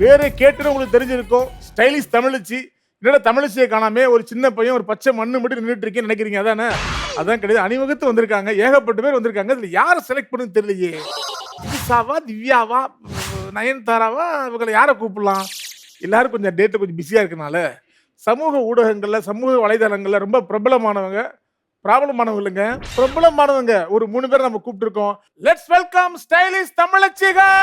பேரை கேட்டு உங்களுக்கு தெரிஞ்சிருக்கும், ஸ்டைலிஷ் தமிழச்சி. என்னடா தமிழச்சியை காணாமே, ஒரு சின்ன பையன் ஒரு பச்சை மண்ணு மட்டும் நின்றுட்டு இருக்கேன்னு நினைக்கிறீங்க, அதானே? அதான் கிடையாது. அணிவகுத்து வந்திருக்காங்க, ஏகப்பட்ட பேர் வந்திருக்காங்க. இதுல யாரை செலக்ட் பண்ணுன்னு தெரியலையே. திசாவா, திவ்யாவா, நயன்தாராவா, இவங்களை யாரை கூப்பிடலாம்? எல்லாரும் கொஞ்சம் டேட்டு கொஞ்சம் பிஸியா இருக்கனால சமூக ஊடகங்கள்ல, சமூக வலைதளங்கள்ல ரொம்ப பிரபலமானவங்க, இல்லைங்க, பிரபலமானவங்க ஒரு 3 பேர் நம்ம கூப்பிட்டுருக்கோம். லெட்ஸ் வெல்கம் ஸ்டைலிஷ் தமிழச்சிகள்.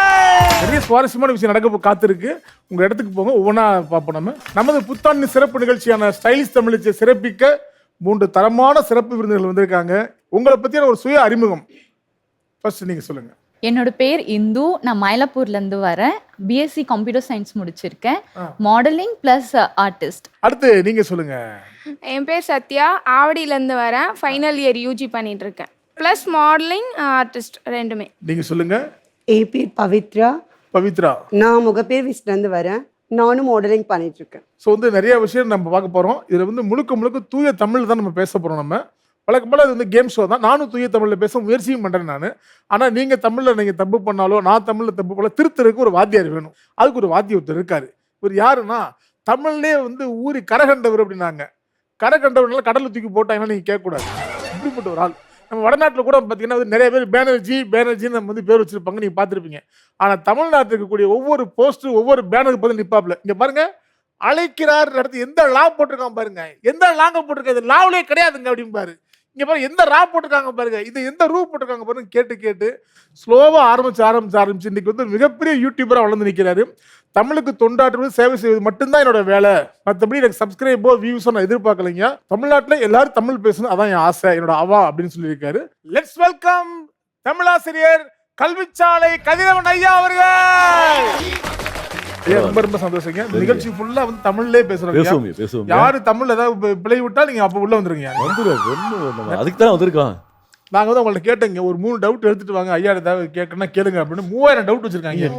நிறைய சுவாரஸ்யமான விஷயம் நடக்க காத்திருக்கு. உங்க இடத்துக்கு போங்க, ஒவ்வொன்றா பார்ப்போம். நமது புத்தாண்டு சிறப்பு நிகழ்ச்சியான ஸ்டைலிஷ் தமிழச்சியை சிறப்பிக்க 3 தரமான சிறப்பு விருந்தினர்கள் வந்திருக்காங்க. உங்களை பத்தியான ஒரு சுய அறிமுகம் ஃபர்ஸ்ட் நீங்க சொல்லுங்க. என்னோட பேர் இந்து. நான் மயிலாப்பூர்லேருந்து வரேன். பிஎஸ்சி கம்ப்யூட்டர் சயின்ஸ் முடிச்சிருக்கேன். Modelling plus artist. அடுத்து நீங்க சொல்லுங்க. என் பேர் சத்யா, ஆவடியிலேருந்து வரேன். ஃபைனல் இயர் யூஜி பண்ணிட்டு இருக்கேன். ப்ளஸ் மாடலிங் ஆர்டிஸ்ட் ரெண்டுமே. நீங்க சொல்லுங்க. என் பேர் பவித்ரா. நான் முகப்பேர் வீஸ்லேருந்து வரேன். நானும் மாடலிங் பண்ணிட்டு இருக்கேன். ஸோ நிறைய விஷயம் நம்ம பார்க்க போறோம். இதுல முழுக்க தூய தமிழ் தான் நம்ம பேச போறோம். நம்ம வழக்கம் போல இது கேம் ஷோ தான். நானும் தூய தமிழில் பேச முயற்சியும் பண்ணுறேன் நான். ஆனால் நீங்கள் தமிழில் நீங்கள் தப்பு பண்ணாலோ, நான் தமிழில் தப்பு பண்ணாலோ திருத்தருக்கு ஒரு வாத்தியார் வேணும். அதுக்கு ஒரு வாத்திய ஒருத்தர் இருக்காரு. இவர் யாருன்னா, தமிழ்லேயே ஊறி கரகண்டவர் அப்படின்னாங்க. கரகண்டவர்னால கடலை தூக்கி போட்டாங்கன்னா நீங்கள் கேட்கக்கூடாது. இப்படிப்பட்ட ஒரு ஆள். நம்ம வடநாட்டில் கூட பார்த்தீங்கன்னா நிறைய பேர் பேனர்ஜின்னு நம்ம பேர் வச்சிருப்பாங்க, நீங்கள் பார்த்துருப்பீங்க. ஆனால் தமிழ்நாட்டில் இருக்கக்கூடிய ஒவ்வொரு போஸ்ட்டு, ஒவ்வொரு பேனருக்கு பதில் நிற்பாப்புல. இங்கே பாருங்க, அழைக்கிறார் அடுத்து எந்த லா போட்டிருக்கான் பாருங்க, எந்த லாங்க போட்டிருக்காது, லாவிலே கிடையாதுங்க அப்படிம்பாரு. இங்க பாருங்க எந்த ரா போட்டிருக்காங்க பாருங்க, இது எந்த ரூ போட்டிருக்காங்க பாருங்க. கேட்டு ஸ்லோவா ஆரம்பிச்சு இன்னைக்கு மிகப்பெரிய யூடியூபரா வளர்ந்து நிற்கிறாரு. தமிழுக்கு தொண்டாற்றுவது, சேவை செய்வது மட்டும்தான் என்னோட வேலை. மற்றபடி எனக்கு சப்ஸ்கிரைபோ வியூஸோ நான் எதிர்பார்க்கலைங்க. தமிழ்நாட்டில் எல்லாரும் தமிழ் பேசணும், அதான் என் ஆசை, என்னோட அவா அப்படின்னு சொல்லியிருக்காரு. லெட்ஸ் வெல்கம் தமிழாசிரியர் கல்விச்சாலை கதிரவன் ஐயா அவர்கள். ரொம்ப சந்தோஷங்க. நிகழ்ச்சி ஃபுல்லா தமிழ்லயே பேசுறோம். யாரு தமிழ்ல ஏதாவது பிழை விட்டா நீங்க அப்ப உள்ள வந்துருங்க. அதுக்கு தான் வந்திருக்கோம். நாங்க உங்கள்ட்ட கேட்டேங்க, ஒரு 3 டவுட் எடுத்துட்டு வாங்க ஐயா, ஏதாவது கேட்கணும்னா கேளுங்க அப்படின்னு 3000 டவுட் வச்சிருக்காங்க.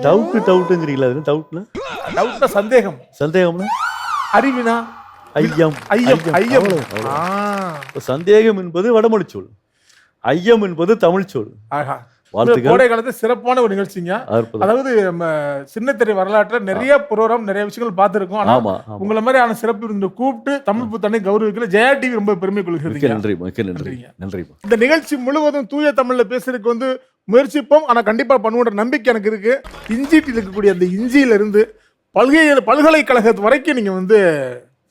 டவுட்டுங்கிறீங்களா? டவுட்னா சந்தேகம்னா அறிவினா ஐயம். சந்தேகம் என்பது வடமொழி சொல், ஐயம் என்பது தமிழ் சொல். ஆஹா, கோடை காலத்துல சிறப்பான ஒரு நிகழ்ச்சிங்க. அதாவது நம்ம சின்னத்திரை வரலாற்றுல நிறைய ப்ரோகிராம், நிறைய விஷயங்கள் பார்த்திருக்கோம். ஆனா உங்களை மாதிரி ஆன சிறப்பு விருந்தினரை கூப்பிட்டு தமிழ் புத்தாண்டை கௌரவிக்கல ஜெயா டிவி ரொம்ப பெருமை கொள்கிறது. நன்றி. இந்த நிகழ்ச்சி முழுவதும் தூய தமிழ்ல பேசுறதுக்கு முயற்சிப்போம். ஆனா கண்டிப்பா பண்ணுவோன்ற நம்பிக்கை எனக்கு இருக்கு. இஞ்சிட்டில் இருக்கக்கூடிய அந்த இஞ்சியில இருந்து பல்கலைக்கழகத்து வரைக்கும் நீங்க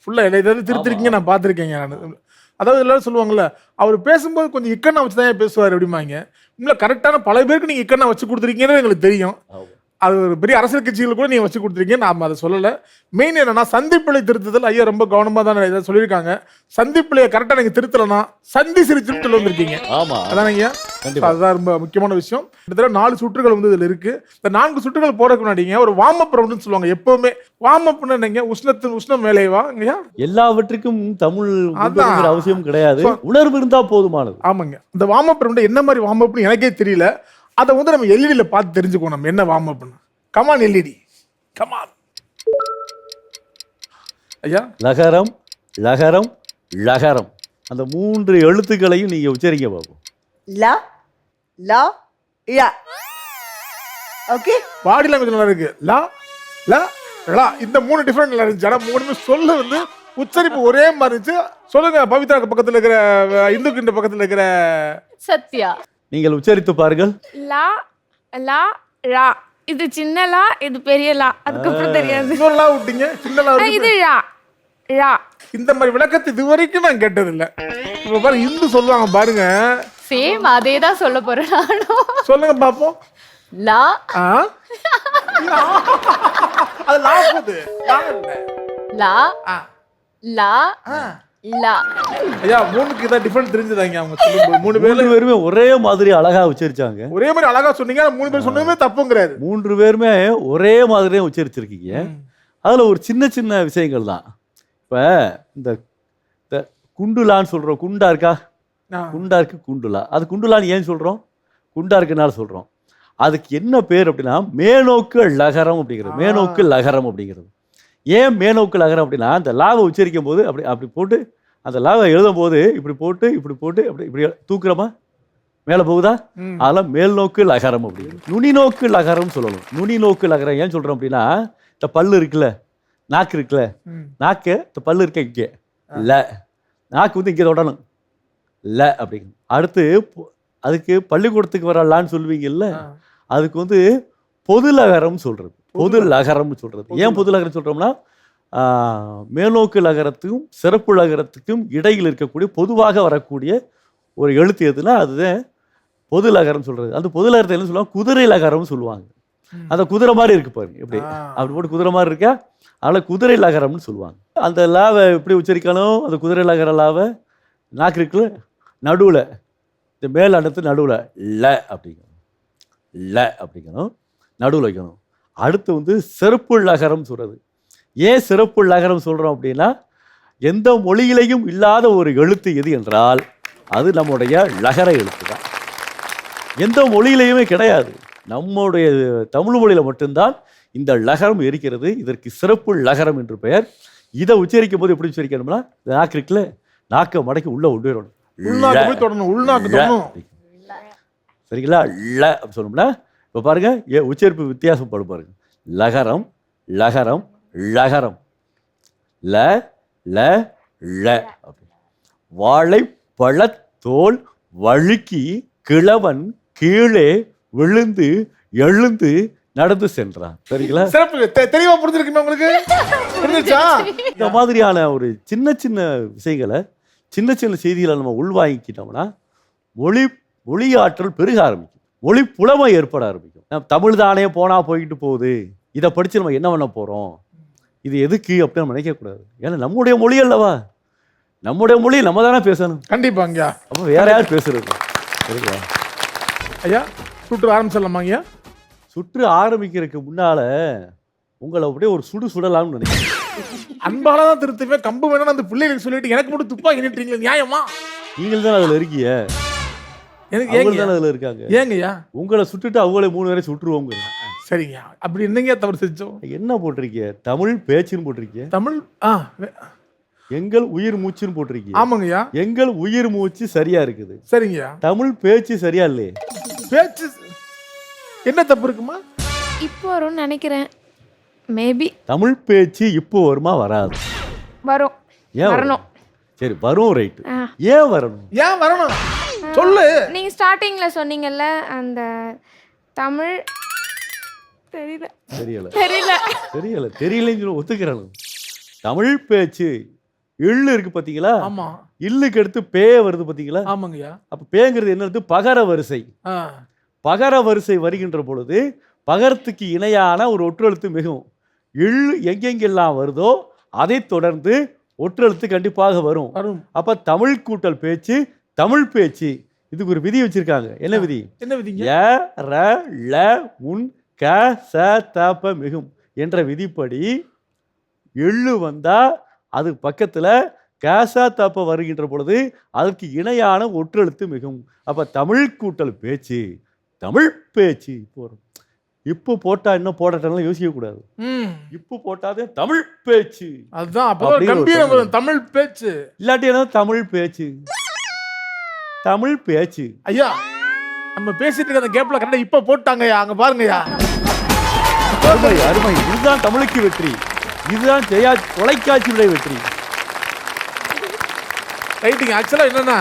ஃபுல்லா ஏதாவது திருத்திருக்கீங்க, நான் பார்த்திருக்கேங்க. நான் அதாவது எல்லாரும் சொல்லுவாங்கல்ல, அவர் பேசும்போது கொஞ்சம் இக்கண்ணா வச்சு தான் பேசுவார் அப்படிம்பாங்க. இல்லை, கரெக்டான பல பேருக்கு நீங்கள் இக்கண்ணா வச்சு கொடுத்துருக்கீங்கன்னு எங்களுக்கு தெரியும். அது ஒரு பெரிய அரசியல் கட்சிகள் கூட நீங்கள் வச்சு கொடுத்துருக்கீங்க, நாம் அதை சொல்லலை. மெயின் என்னன்னா, சந்திப்பிழை திருத்துதல் ஐயா ரொம்ப கவனமாக தான் இதை சொல்லியிருக்காங்க. சந்திப்பிழையை கரெக்டாக நீங்கள் திருத்தலைன்னா சந்தி சிரிச்சுட்டு வந்திருக்கீங்க. அதான் ஐயா, அதுதான் ரொம்ப முக்கியமான விஷயம். கிட்டத்தட்ட 4 சுற்றுகள் இதில் இருக்கு. இந்த 4 சுற்றுகள் போறதுக்கு முன்னாடிங்க ஒரு வார்ம் அப் ரவுண்டுன்னு சொல்லுவாங்க. எப்பவுமே வார்ம் அப்னு என்னங்க, உஷ்ணம் மேலேவா ஐயா? எல்லாவற்றுக்கும் தமிழ் அவசியம் கிடையாது, உணர்வு இருந்தா போதுமானது. ஆமாங்க. இந்த வார்ம் அப் ரவுண்டு என்ன மாதிரி வார்ம் அப்னு எனக்கே தெரியல. அதை நம்ம எல்இடியில் பார்த்து தெரிஞ்சுக்கணும் நம்ம என்ன வார்ம் அப்னு. கமான் எல்இடி, கமான் ஐயா. லகரம் லகரம் லகரம், அந்த 3 எழுத்துக்களையும் நீங்க உச்சரிக்க பார்ப்போம். லா லா யா. ஓகே, பாடி லாங்குவேஜ் நல்லா இருக்கு. லா லா லா, இந்த 3 டிஃபரெண்ட் நல்லா இருந்துச்சு. ஆனால் 3 சொல்ல உச்சரிப்பு ஒரே மாதிரி இருந்துச்சு. சொல்லுங்க, பவித்ராக்கு பக்கத்தில் இருக்கிற இந்துக்கு இந்த பக்கத்தில் இருக்கிற சத்யா, நீங்கள் உச்சரித்து பாருங்கள். லா லா ரா, இது சின்ன லா, இது பெரிய லா, அதுக்கப்புறம் தெரியாது. இன்னொரு லா விட்டீங்க, சின்ன லா. இது ரா ரா. இந்த மாதிரி விளக்கத்தை இது வரைக்கும் நான் கேட்டதில்லை. இப்போ பாருங்க, இந்து சொல்லுவாங்க பாருங்க, சேம் அதே தான் சொல்ல போறேன் நானும். சொல்லுங்க பாப்போம். லா, அது லா போகுது. லா லா லா. ஐயா, 3க்கு இதான் டிஃபரன்ஸ் தெரிஞ்சதாங்க அவங்க சொல்லும்போது. 3 பேருமே ஒரே மாதிரி அழகா உச்சரிச்சாங்க. ஒரே மாதிரி அழகா சொன்னீங்க. 3 பேர் சொன்னதுமே தப்புங்கிறாரு. 3 பேருமே ஒரே மாதிரியே உச்சரிச்சிருக்கீங்க. அதுல ஒரு சின்ன விஷயங்கள் தான். இப்ப இந்த குண்டுலான்னு சொல்றோம். குண்டா இருக்கா? குண்டா இருக்கு, குண்டுலா. அது குண்டுலான்னு ஏன் சொல்றோம்? குண்டா இருக்குனால சொல்றோம். அதுக்கு என்ன பேர் அப்படின்னா மேனோக்கு லகரம் அப்படிங்கிறது. மேனோக்கு லகரம் அப்படிங்கிறது ஏன் மேனோக்கு லகரம் அப்படின்னா, அந்த லாவை உச்சரிக்கும் போது அப்படி போட்டு, அந்த லாவை எழுதும் போது இப்படி போட்டு இப்படி தூக்குறமா மேலே போகுதா, அதெல்லாம் மேல் நோக்கு லகரம் அப்படிங்கிறது. நுனி நோக்கு லகரம் சொல்லணும். நுனி நோக்கு லகரம் ஏன் சொல்றோம் அப்படின்னா, இந்த பல்லு இருக்குல்ல, நாக்கு இருக்குல்ல, நாக்கு இந்த பல்லு இருக்க இங்கே ல, நாக்கு வந்து இங்கே தொடணும் ல அப்படிங்க. அடுத்து அதுக்கு பள்ளிக்கூடத்துக்கு வர லான்னு சொல்லுவீங்கல்ல, அதுக்கு வந்து பொது லகரம் சொல்றது, பொது லகரம்னு சொல்றது. ஏன் பொது லகரம் சொல்றோம்னா மேல்நோக்கு லகரத்துக்கும் சிறப்பு லகரத்துக்கும் இடையில் இருக்கக்கூடிய பொதுவாக வரக்கூடிய ஒரு எழுத்து எதுனா அதுதான் பொது லகரம் சொல்றது. அந்த பொது லகரத்தை என்ன சொல்லுவாங்க, குதிரை லகரம்னு சொல்லுவாங்க. அந்த குதிரை மாதிரி இருக்கு பாருங்க, எப்படி அப்படி போட்டு குதிரை மாதிரி இருக்கா, அதனால் குதிரை லகரம்னு சொல்லுவாங்க. அந்த லாவை எப்படி உச்சரிக்கணும், அந்த குதிரை லகர லாவை நாக்கு இருக்குல்ல நடுவில், இந்த மேல் அடுத்து நடுவில் ல அப்படிங்கணும், ல அப்படிங்கணும், நடுவில் வைக்கணும். அடுத்து வந்து சிறப்பு லகரம் சொல்றது. ஏன் சிறப்பு லகரம் சொல்கிறோம் அப்படின்னா, எந்த மொழியிலையும் இல்லாத ஒரு எழுத்து எது என்றால் அது நம்முடைய லகர எழுத்து தான். எந்த மொழியிலையுமே கிடையாது, நம்முடைய தமிழ் மொழியில் மட்டும்தான் இந்த லகரம் இருக்கிறது. இதற்கு சிறப்பு லகரம் என்று பெயர். இதை உச்சரிக்கும் போது எப்படி உச்சரிக்கணும்னா, நாக்கு இருக்குல்ல, நாக்கை மடக்கி உள்ள கொண்டு வரணும். சரிங்களா, ல அப்படி சொன்னோம்னா இப்போ பாருங்க உச்சரிப்பு வித்தியாசம் படும் பாருங்க. லகரம் லகரம் லகரம், ல ல ல அப்படி. வாழைப்பழத்தோல் வழுக்கி கிழவன் கீழே விழுந்து எழுந்து நடந்து சென்றான். சரிங்களா, தெளிவா புரிஞ்சிருக்குமே உங்களுக்கு? இந்த மாதிரியான ஒரு சின்ன சின்ன விஷயங்களை, சின்ன சின்ன செய்திகளை நம்ம உள்வாங்கிக்கிட்டோம்னா மொழி ஆற்றல் பெருக ஆரம்பிக்கும், மொழி புலமை ஏற்பட ஆரம்பிக்கும். தமிழ் தானே போனா போய்கிட்டு போகுது, இதை படிச்சு நம்ம என்ன பண்ண போறோம், இது எதுக்கு அப்படின்னு நம்ம நினைக்கக்கூடாது. ஏன்னா நம்முடைய மொழி அல்லவா, நம்முடைய மொழி நம்ம தானே பேசணும். கண்டிப்பாங்க. அப்போ வேற யார் பேசுறது? சரிங்களா ஐயா, சுற்று ஆரம்பிச்சிடலாமா ஐயா? சுற்று ஆரம்பிக்கிறதுக்கு முன்னால உங்களை அப்படியே ஒரு சுடலாம்னு நினைக்கிறேன். அன்பாலதான் திருத்துவே, கம்பு வேணும்னு அந்த பிள்ளைகளுக்கு சொல்லிட்டு எனக்கு மட்டும் துப்பாக்கி நிட்டுறீங்க, நியாயமா? நீங்கள் தான் அதுல இருக்கீங்க, அதுல இருக்காங்க. ஏங்கய்யா உங்களை சுட்டுட்டு அவங்களே 3 பேரை சுட்டுருவோங்க. சரிங்க, அப்படி என்னங்க தவறு செஞ்சோம்? என்ன போட்டிருக்கீங்க, தமிழ் பேச்சுன்னு போட்டிருக்கீங்க, தமிழ் எங்கள் உயிர் மூச்சுன்னு போட்டிருக்கீங்க. ஆமாங்கய்யா, எங்கள் உயிர் மூச்சு சரியா இருக்குது. சரிங்கய்யா, தமிழ் பேச்சு சரியா இல்லையே. பேச்சு என்ன தப்பு இருக்குமா? இப்போ வரும்னு நினைக்கிறேன், மேபி. தமிழ் பேச்சு இப்போ வருமா? வராது. வரும். ஏன் வரணும்? சரி வரும், ரைட். ஏன் வரணும்? ஏன் வரணும் சொல்லு. நீங்க ஸ்டார்டிங்ல சொன்னீங்கல்ல, அந்த தமிழ் தெரியல தெரியல தெரியல தெரியல தெரியலன்னு சொல்லி ஒத்துக்கிறானு. தமிழ் பேச்சு எள்ளு இருக்கு பாத்தீங்களா? ஆமா. இல்லுக்கு அடுத்து பே வருது பாத்தீங்களா? ஆமாங்கய்யா. அப்ப பேங்கிறது என்னது? பகர வரிசை. பகர வரிசை வருகின்ற பொழுது பகரத்துக்கு இணையான ஒரு ஒற்றெழுத்து மிகும். எள்ளு எங்கெங்கெல்லாம் வருதோ அதை தொடர்ந்து ஒற்றெழுத்து கண்டிப்பாக வரும். அப்ப தமிழ் கூட்டல் பேச்சு தமிழ் பேச்சு. இதுக்கு ஒரு விதி வச்சிருக்காங்க. என்ன விதி? என்ன விதிங்க? ய ர ல உன் க ச த ப மிகும் என்ற விதிப்படி எள்ளு வந்தா அது பக்கத்துல கேசா தப்ப வருகின்ற பொழுது அதுக்கு இணையான ஒற்றெழுத்து மிகும். அப்ப தமிழ் கூட்டல் பேச்சு தமிழ் பேச்சு போறோம். இப்போ போட்டா இன்னும் போடட்டெல்லாம் யோசிக்க கூடாது. இப்போ போட்டாதே தமிழ் பேச்சு. அதுதான் அப்போ கம்பீரம் வரும். தமிழ் பேச்சு இல்லாட்டி என்ன? தமிழ் பேச்சு தமிழ் பேச்சு. ஐயா நம்ம பேசிட்டு இருக்க அந்த கேப்ல கரெக்டா இப்ப போட்டாங்கய்யா, அங்க பாருங்கய்யா. அருமை அருமை. இதுதான் தமிழுக்கு வெற்றி. இதுதான் ஜெயா தொலைக்காட்சியுடைய வெற்றி. ரைட்டிங். ஆக்சுவலா என்னன்னா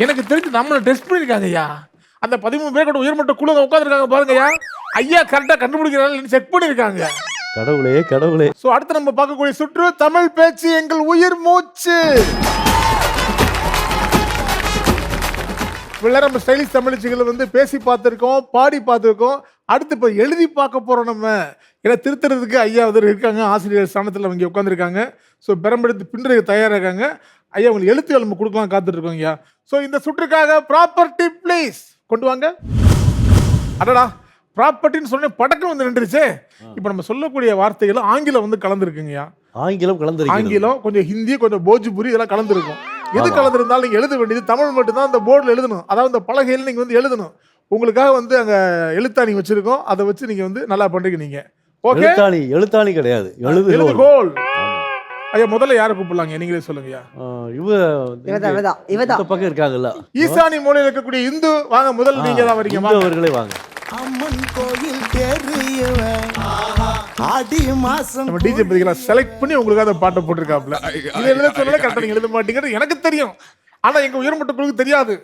எனக்கு தெரிஞ்சு நம்மளை டெஸ்ட் பண்ணிருக்காங்க ஐயா. அந்த 13 பேர் கூட உயர்மட்ட குழுல உட்காந்துருக்காங்க பாருங்கய்யா. ஐயா கரெக்டா கண்டுபிடிக்கிறாங்க, செக் பண்ணிருக்காங்க. கடவுளே கடவுளே. சோ அடுத்து நம்ம பார்க்கக்கூடிய சுற்று தமிழ் பேச்சு எங்கள் உயிர் மூச்சு. நம்ம ஸ்டைலிஷ் தமிழ்ச்சிகளை வந்து பேசி பார்த்துருக்கோம், பாடி பார்த்துருக்கோம். அடுத்து இப்போ எழுதி பார்க்க போகிறோம். நம்ம ஏன்னா திருத்துறதுக்கு ஐயா வந்து இருக்காங்க, ஆசிரியர் ஸ்தானத்தில் அவங்க உட்காந்துருக்காங்க. ஸோ பெரம்பெடுத்து பின்னுக்கு தயாராகாங்க. ஐயா உங்களுக்கு எழுத்துக்கள் நம்ம கொடுக்கலாம் காத்துட்ருக்கோங்க ஐயா. ஸோ இந்த சுற்றுக்காக ப்ராப்பர்ட்டி ப்ளீஸ் கொண்டு வாங்க. அடடா ப்ராப்பர்ட்டின்னு சொன்ன படக்கம் வந்து நின்றுச்சு. இப்போ நம்ம சொல்லக்கூடிய வார்த்தைகள் ஆங்கிலம் வந்து கலந்துருக்குங்கய்யா. ஆங்கிலம் கலந்து, ஆங்கிலம் கொஞ்சம் ஹிந்தி கொஞ்சம் போஜ்புரி இதெல்லாம் கலந்துருக்கும். எது கலந்துருந்தாலும் நீங்கள் எழுத வேண்டியது தமிழ் மட்டும்தான். அந்த போர்டில் எழுதணும், அதாவது இந்த பலகையில் நீங்கள் வந்து எழுதணும். உங்களுக்காக வந்து அங்கே எழுத்தாணி வச்சிருக்கோம், அதை வச்சு நீங்கள் வந்து நல்லா பண்ணுறீங்க. நீங்கள் ஓகே? எழுத்தாணி கிடையாது, எழுதுகோல். ஐயா முதல்ல யாரை கூப்பிடலாங்க? நீங்களே சொல்லுங்கய்யா. இவ பக்கம் இருக்காங்கல்ல, ஈசானி மூலையில் இருக்கக்கூடிய இந்து வாங்க. முதல்ல நீங்க தான் வரீங்க. அவர்களே வாங்க. அம்மன் கோயில் தேறியவன் ஆடி மாசம் நம்ம டிஜே பதிகளா செலக்ட் பண்ணி உங்களுக்கு அந்த பாட்டை போட்டிருக்காப்ல. இது எழுத சொல்லல, கரெக்டா நீங்க எழுத மாட்டீங்கன்னு எனக்கு தெரியும். ஆனா எங்க உயர்மட்ட குழுக்கு தெரியாது.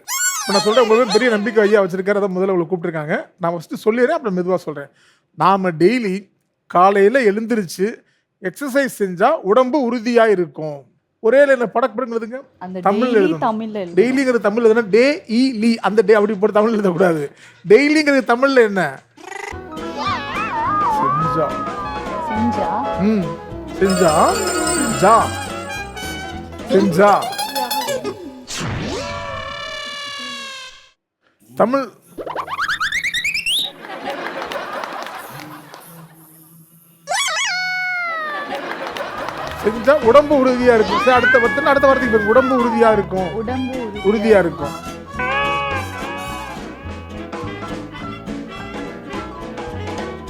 நான் சொல்றேன், உங்களுக்கு பெரிய நம்பிக்கை ஐயா வச்சிருக்காரு, அதை முதல்ல உங்களுக்கு கூப்பிட்டுருக்காங்க. நான் ஃபர்ஸ்ட் சொல்லிடுறேன், அப்புறம் மெதுவா சொல்றேன். நாம டெய்லி காலையில எழுந்திருச்சு எக்ஸசைஸ் செஞ்சா உடம்பு உறுதியா இருக்கும். ஒரே லைன்ல படப்படுங்கிறதுங்க அந்த தமிழ்ல daily எழுதணும். தமிழ்ல எழுதணும். டெய்லிங்கிறது தமிழ்ல எதுனா டே இ லி, அந்த டே அப்படி போட்டு தமிழ்ல எழுதக்கூடாது. டெய்லிங்கிறது தமிழ்ல என்ன? செஞ்சா. செஞ்சா செஞ்சா ஜா செஞ்சா தமிழ் செஞ்சா உடம்பு உறுதியா இருக்கும். சரி, அடுத்த வார்த்தைக்கு பாருங்க. உடம்பு உறுதியா இருக்கும். உடம்பு உறுதியா இருக்கும்.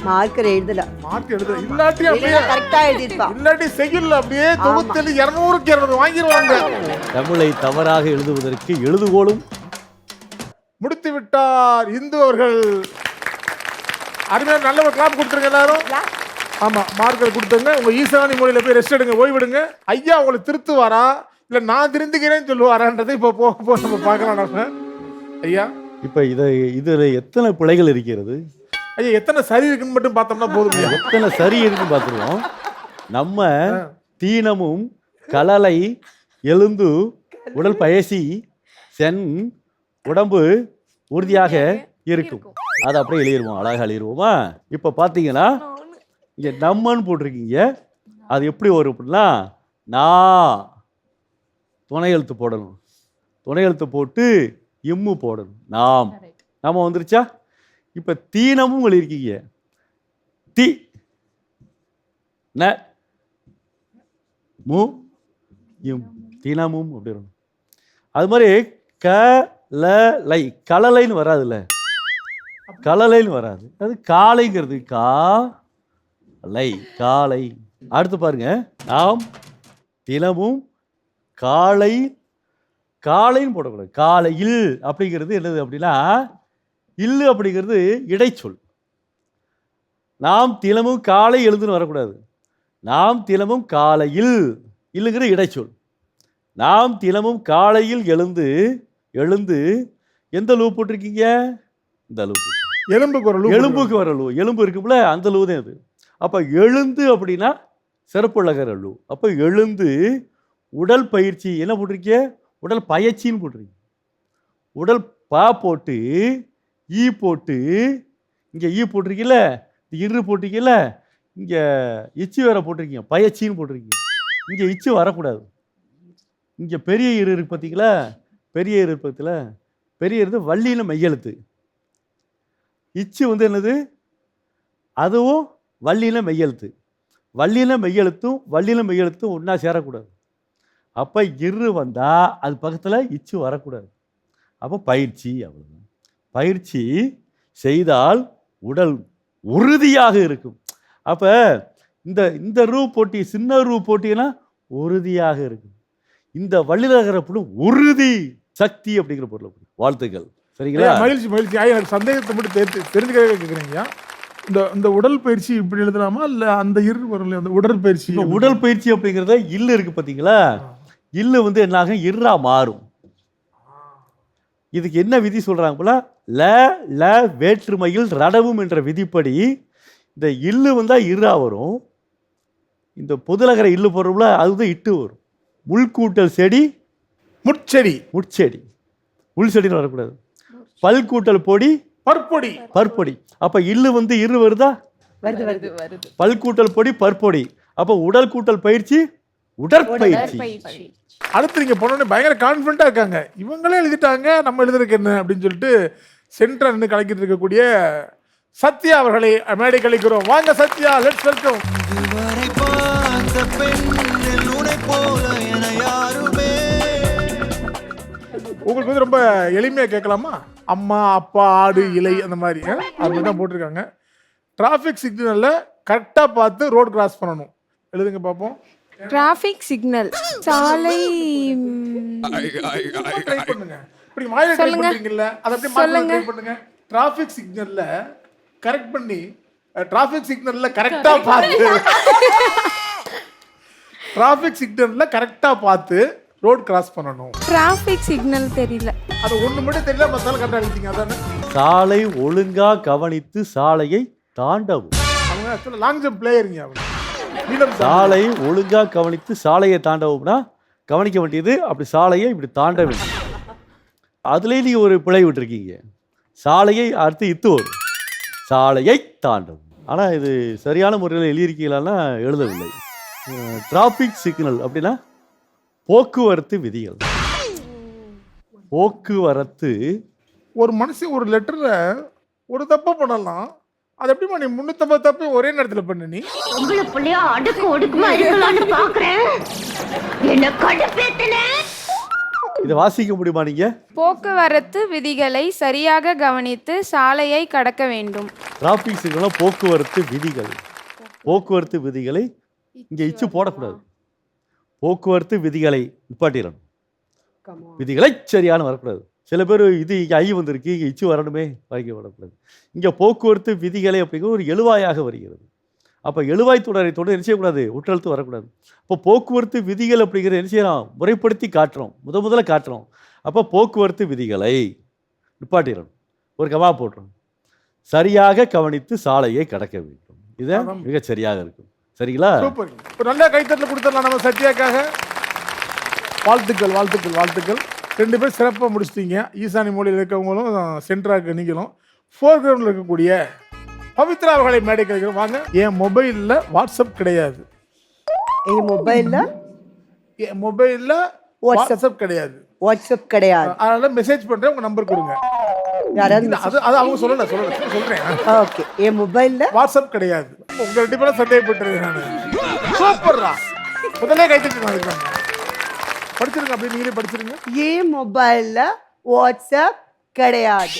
மார்க்கர் எழுதல. மார்க் எழுத இல்லாட்டி அப்படியே கரெக்டா எழுதிருப்பா. இல்லாட்டி செய்யுள்ள அப்படியே தொகுத்தல் 200க்கு 200 வாங்கிடுவாங்க. தமிழை தவறாக எழுதுவதற்கு எழுதுகோலும் முடித்து விட்டார் இந்து அவர்கள். அருமையான நல்ல ஒரு கிளாப் கொடுத்துருங்க எல்லாரும். ஆமா, மார்க்கர் கொடுத்துங்க. உங்க ஈசானி மொழியில போய் ரெஸ்ட் எடுங்க, ஓய்விடுங்க. ஐயா உங்களை திருத்துவாரா இல்ல நான் திருந்துக்கிறேன்னு சொல்லுவாரான்றதை இப்போ போக நம்ம பார்க்கலாம். நம்ம ஐயா இப்ப இதுல எத்தனை பிழைகள் இருக்கிறது, ஐயா எத்தனை சரி இருக்குன்னு மட்டும் பார்த்தோம்னா போதும் ஐயா. எத்தனை சரி இருக்குன்னு பார்த்துருவோம். நம்ம தீனமும் கலலை எழுந்து உடல் பயசி சென் உடம்பு உறுதியாக இருக்கும். அதை அப்படியே எழுதிடுவோம், அழகாக எழுதிடுவோமா. இப்போ பார்த்தீங்கன்னா இங்கே நம்மன்னு போட்டிருக்கீங்க. அது எப்படி வரும் அப்படின்னா, நான் துணை எழுத்து போடணும். துணை எழுத்து போட்டு இம்மு போடணும். நாம வந்துருச்சா? இப்போ தீனமும் எழுதியிருக்கீங்க. தி ந மு இம், தீனமும் அப்படி வரும். அது மாதிரி கலலை, கலலைன்னு வராதுல்ல, கலலைன்னு வராது. அது காலைங்கிறது காலை, காலை. அடுத்து பாருங்க, நாம் தினமும் காலை, காலைன்னு போடக்கூடாது. காலையில் அப்படிங்கிறது என்னது அப்படின்னா, இல்லு அப்படிங்கிறது இடைச்சொல். நாம் தினமும் காலை எழுதுன்னு வரக்கூடாது. நாம் தினமும் காலையில், இல்லுங்கிற இடைச்சொல். நாம் தினமும் காலையில் எழுந்து எந்த லூ போட்டிருக்கீங்க? இந்த லூ. எலும்புக்கு ஒரு எலும்புக்கு வர லூ. எலும்பு இருக்கும்ல, அந்த லூ தான் அது. அப்போ எழுந்து அப்படின்னா சிறப்புள்ளகர லூ. அப்போ எழுந்து உடல் பயிற்சி என்ன போட்டிருக்கீங்க? உடல் பயிற்சின்னு போட்டிருக்கீங்க. உடல் பா போட்டு ஈ போட்டு, இங்கே ஈ போட்டிருக்கீங்கள, இரு போட்டிருக்கீங்கள, இங்கே இச்சு வேற போட்டிருக்கீங்க, பயிற்சின்னு போட்டிருக்கீங்க. இங்கே இச்சு வரக்கூடாது. இங்கே பெரிய இரு இருக்கு பார்த்தீங்களா? பெரிய இரு பக்கத்தில் பெரிய இரு வள்ளியில மெய்யெழுத்து. இச்சு என்னது? அதுவும் வள்ளியில மெய்யெழுத்து. வள்ளியில மெய்யெழுத்தும் ஒன்றா சேரக்கூடாது. அப்போ இரு வந்தால் அது பக்கத்தில் இச்சு வரக்கூடாது. அப்போ பயிற்சி, அவ்வளோதான். பயிற்சி செய்தால் உடல் உறுதியாக இருக்கும். அப்போ இந்த ரூ போட்டி, சின்ன ரூ போட்டினா உறுதியாக இருக்கும். இந்த வள்ளிலகர பொருள் உறுதி, சக்தி அப்படிங்கிற பொருள். வாழ்த்துக்கள். சரிங்களா? மகிழ்ச்சி மகிழ்ச்சி. எனக்கு சந்தேகத்தை மட்டும் தெரிஞ்சுக்கவே கேட்குறீங்க. இந்த உடல் பயிற்சி இப்படி எழுதலாமா இல்ல அந்த இரு வரல? அந்த உடற்பயிற்சி, உடல் பயிற்சி அப்படிங்கிறத இல்லு இருக்கு பார்த்தீங்களா? இல்லு என்னாக இருறா மாறும். இதுக்கு என்ன விதி சொல்றாங்க போல, ல வேற்றுமையில் ரடவும் என்ற விதிப்படி இந்த இல்லு வந்தா இருறா வரும். இந்த பொதுலகர இல்லு போடுறோம்ல, அதுதான் இட்டு வரும். முள்கூட்டல் செடி முட்செடி, முட்செடி. உள் செடின்னு வரக்கூடாது. பல்கூட்டல் பொடி பற்பொடி, பற்பொடி. அப்ப இல்லு இரு வருதா? வருது. பல்கூட்டல் பொடி பற்பொடி. அப்ப உடல் கூட்டல் பயிற்சி உடற்பயிற்சி. அடுத்து நீங்க போனோடனே பயங்கர கான்ஃபிடண்டா இருக்காங்க. இவங்களே எழுதிட்டாங்க, நம்ம எழுதுறதுக்கு என்ன அப்படின்னு சொல்லிட்டு சென்டர் நின்று கலக்கிட்டு இருக்கக்கூடிய சத்யா அவர்களை மேடை கழிக்கிறோம். வாங்க சத்யா, லெட்ஸ் வெல்கம். உங்களுக்கு ரொம்ப எளிமையாக கேட்கலாமா? அம்மா, அப்பா, ஆடு, இலை, அந்த மாதிரி அப்படி தான் போட்டிருக்காங்க. டிராஃபிக் சிக்னலில் கரெக்டாக பார்த்து ரோடு கிராஸ் பண்ணணும். எழுதுங்க பார்ப்போம். டிராஃபிக் சிக்னல், சாலை. ட்ரை பண்ணுங்க. இப்படி மாய ட்ரை பண்ணுறீங்கல்ல, அதை அப்படியே மாற்றி ட்ரை பண்ணுங்க. டிராஃபிக் சிக்னலில் கரெக்ட் பண்ணி டிராஃபிக் சிக்னல்ல கரெக்டா பார்த்து டிராஃபிக் சிக்னல்ல கரெக்டா பார்த்து ரோட் கிராஸ் பண்ணணும். டிராஃபிக் சிக்னல் தெரியல. அது ஒண்ணு மட்டும் தெரியல, மத்தால கரெக்டா அடிச்சீங்க. அதானே சாலை ஒழுங்கா கவனித்து சாலையை தாண்டவும். அவங்க ஆக்சுவலா லாங் ஜம்ப் பிளேயருங்க அவங்க. நீளம் சாலை ஒழுங்கா கவனித்து சாலையை தாண்டவும்னா கவனிக்க வேண்டியது, அப்படி சாலையை இப்படி தாண்ட வேண்டியது. அதுலேயே நீங்கள் ஒரு பிழை விட்டுருக்கீங்க. சாலையை அடுத்து இத்து வரும், சாலையை தாண்டவும். ஆனால் இது சரியான முறையில் எழுதியிருக்கீங்களான்னா எழுதவில்லை. டிராஃபிக் சிக்னல் அப்படின்னா போக்குவரத்து விதிகள். போக்குவரத்து ஒரு மனுஷன் ஒரு லெட்டர்ல ஒரு தப்பு பண்ணலாம். அது எப்படிமா நீ 350 தப்பு ஒரே நேரத்துல பண்ண? நீ உங்களை புள்ளையா அடுக்கு ஒடுக்குமா இருக்கலாம்னு பாக்குறேன். என்ன கடுப்பேத்தனே. இதை வாசிக்க முடியுமா நீங்க? போக்குவரத்து விதிகளை சரியாக கவனித்து சாலையை கடக்க வேண்டும். டிராஃபிக் சிக்னல் போக்குவரத்து விதிகள். போக்குவரத்து விதிகளை இங்கே இச்சு போடக்கூடாது. போக்குவரத்து விதிகளை நிப்பாட்டிடணும். விதிகளை சரியான வரக்கூடாது. சில பேர் இது இங்கே ஐ வந்திருக்கு, இங்கே இச்சு வரணுமே, வாய்க்க வரக்கூடாது. இங்கே போக்குவரத்து விதிகளை அப்படிங்கிற ஒரு எழுவாயாக வருகிறது. அப்போ எழுவாய் தொடரை என்ன செய்யக்கூடாது, உற்றெழுத்து வரக்கூடாது. இப்போ போக்குவரத்து விதிகள் அப்படிங்கிற என்ன செய்யறோம், முறைப்படுத்தி காட்டுறோம், முதல்ல காட்டுறோம். அப்போ போக்குவரத்து விதிகளை நிப்பாட்டிடணும், ஒரு கவா போட்டுறோம். சரியாக கவனித்து சாலையை கடக்க வேண்டும். இதுதான் மிக சரியாக இருக்கும். சரிங்களா? சூப்பர். ஒரு நல்ல கைத்தட்டல் கொடுத்துடலாம் நம்ம சத்யாக்காக. வாழ்த்துக்கள் வாழ்த்துக்கள் வாழ்த்துக்கள். 2 பேரும் சிறப்பாக முடிச்சிட்டீங்க. ஈசானி மொழியில் இருக்கவங்களும் சென்ட்ராக்கு நீங்களும். ஃபோர் கிரவுண்டில் இருக்கக்கூடிய பவித்ரா அவர்களை மேடை கிடைக்கிறோம். வாங்க. என் மொபைலில் வாட்ஸ்அப் கிடையாது. என் மொபைல்ல வாட்ஸ்அப் கிடையாது. வாட்ஸ்அப் கிடையாது. அதனால மெசேஜ் பண்றேன், உங்க நம்பர் கொடுங்க. யாராவது அது அவங்க சொல்றேன். ஓகே. என் மொபைல்ல வாட்ஸ்அப் கிடையாது. உங்க 2 பேரும் சந்தேகப்பட்டுறேன் நான். சூப்பர்ரா. முதல்ல கைத்தட்டு நான் படிச்சிருங்க. அப்படியே நீங்களே படிச்சிருங்க. என் மொபைல்ல வாட்ஸ்அப் கிடையாது.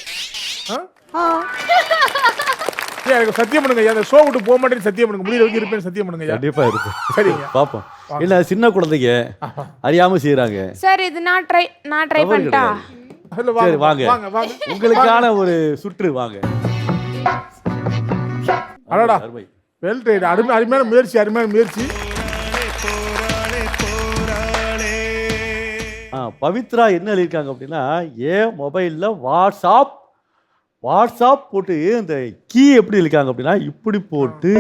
எனக்கு சத்தியம் பண்ணுங்க. அந்த ஷோ விட்டு போக மாட்டேன்னு சத்தியம் பண்ணுங்க. முடியல வரைக்கும் இருப்பேன் சத்தியம் பண்ணுங்க. கண்டிப்பா இருக்கு. சரிங்க, பாப்போம். இல்ல சின்ன குழந்தைங்க அறியாம செய்யறாங்க. சார் இது நான் ட்ரை பண்ணிட்டா. சரி வாங்க, உங்களுக்கான ஒரு சுற்று வாங்க. அடடா, வெல் ட்ரைட். அருமையான முயற்சி. பவித்ரா என்ன எழுதியிருக்காங்க அப்படின்னா, ஏன் மொபைலில் வாட்ஸ்அப் போட்டு இந்த கீ எப்படி இருக்காங்க அப்படின்னா, இப்படி போட்டு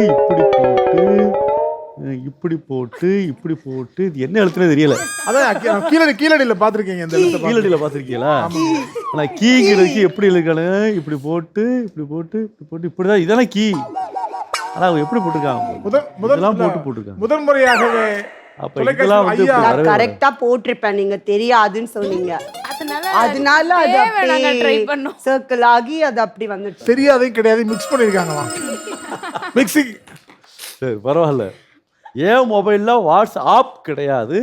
இது என்ன எழுத்துனே தெரியல. அதான் கீழடியில் பார்த்துருக்கீங்க. இந்த கீழடியில் பார்த்துருக்கீங்களா? ஆனால் கீங்கிறதுக்கு எப்படி இருக்கானு, இப்படி போட்டு இப்படிதான். இதெல்லாம் கீ. ஆனால் அவங்க எப்படி போட்டிருக்காங்க, இதெல்லாம் போட்டிருக்காங்க முதல் முறையாகவே. அப்ப இதெல்லாம் வந்து கரெக்டா போட்டிருப்பேன், நீங்க தெரியாதுன்னு சொன்னீங்க. அதனால அது அப்படியே சர்க்கிள் ஆகி அது அப்படி வந்துச்சு. தெரியாதையும் கிடையாது, மிக்ஸ் பண்ணிருக்காங்களாம். மிக்சிங். சரி பரவாயில்ல. ஏன் மொபைல்ல வாட்ஸ்அப் கிடையாது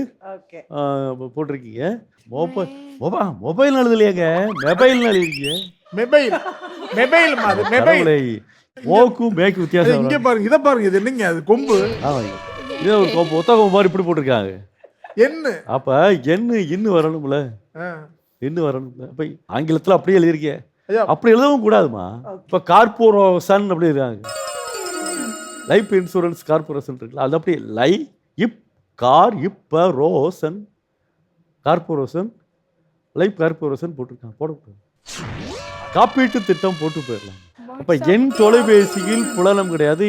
போட்டிருக்கீங்க. மொபைல் எழுதலையேங்க, மொபைல் எழுதிருக்கீங்க. மொபைல் ஓக்கும் மேக்கு வித்தியாசம். இங்க பாருங்க, இதை பாருங்க. இது என்னங்க, அது கொம்பு. இதே ஒரு கொம்பு, ஒத்த கொம்பு மாதிரி இப்படி போட்டிருக்காங்க. என்ன அப்ப இன்னு வரணும்ல, இன்னு வரணும். அப்ப ஆங்கிலத்துல அப்படியே எழுதிருக்கேன். அப்படி எழுதவும் கூடாதுமா. இப்ப கார்போரேஷன் அப்படி இருக்காங்க. லைஃப் இன்சூரன்ஸ் கார்பரேஷன் இருக்குல்ல, அது அப்படி கார்பரேஷன் லைஃப் கார்பரேஷன் போட்டிருக்காங்க. போடக்கூடாது. காப்பீட்டு திட்டம் போட்டு போயிடலாம். அப்ப என் தொலைபேசியில் புலனம் கிடையாது.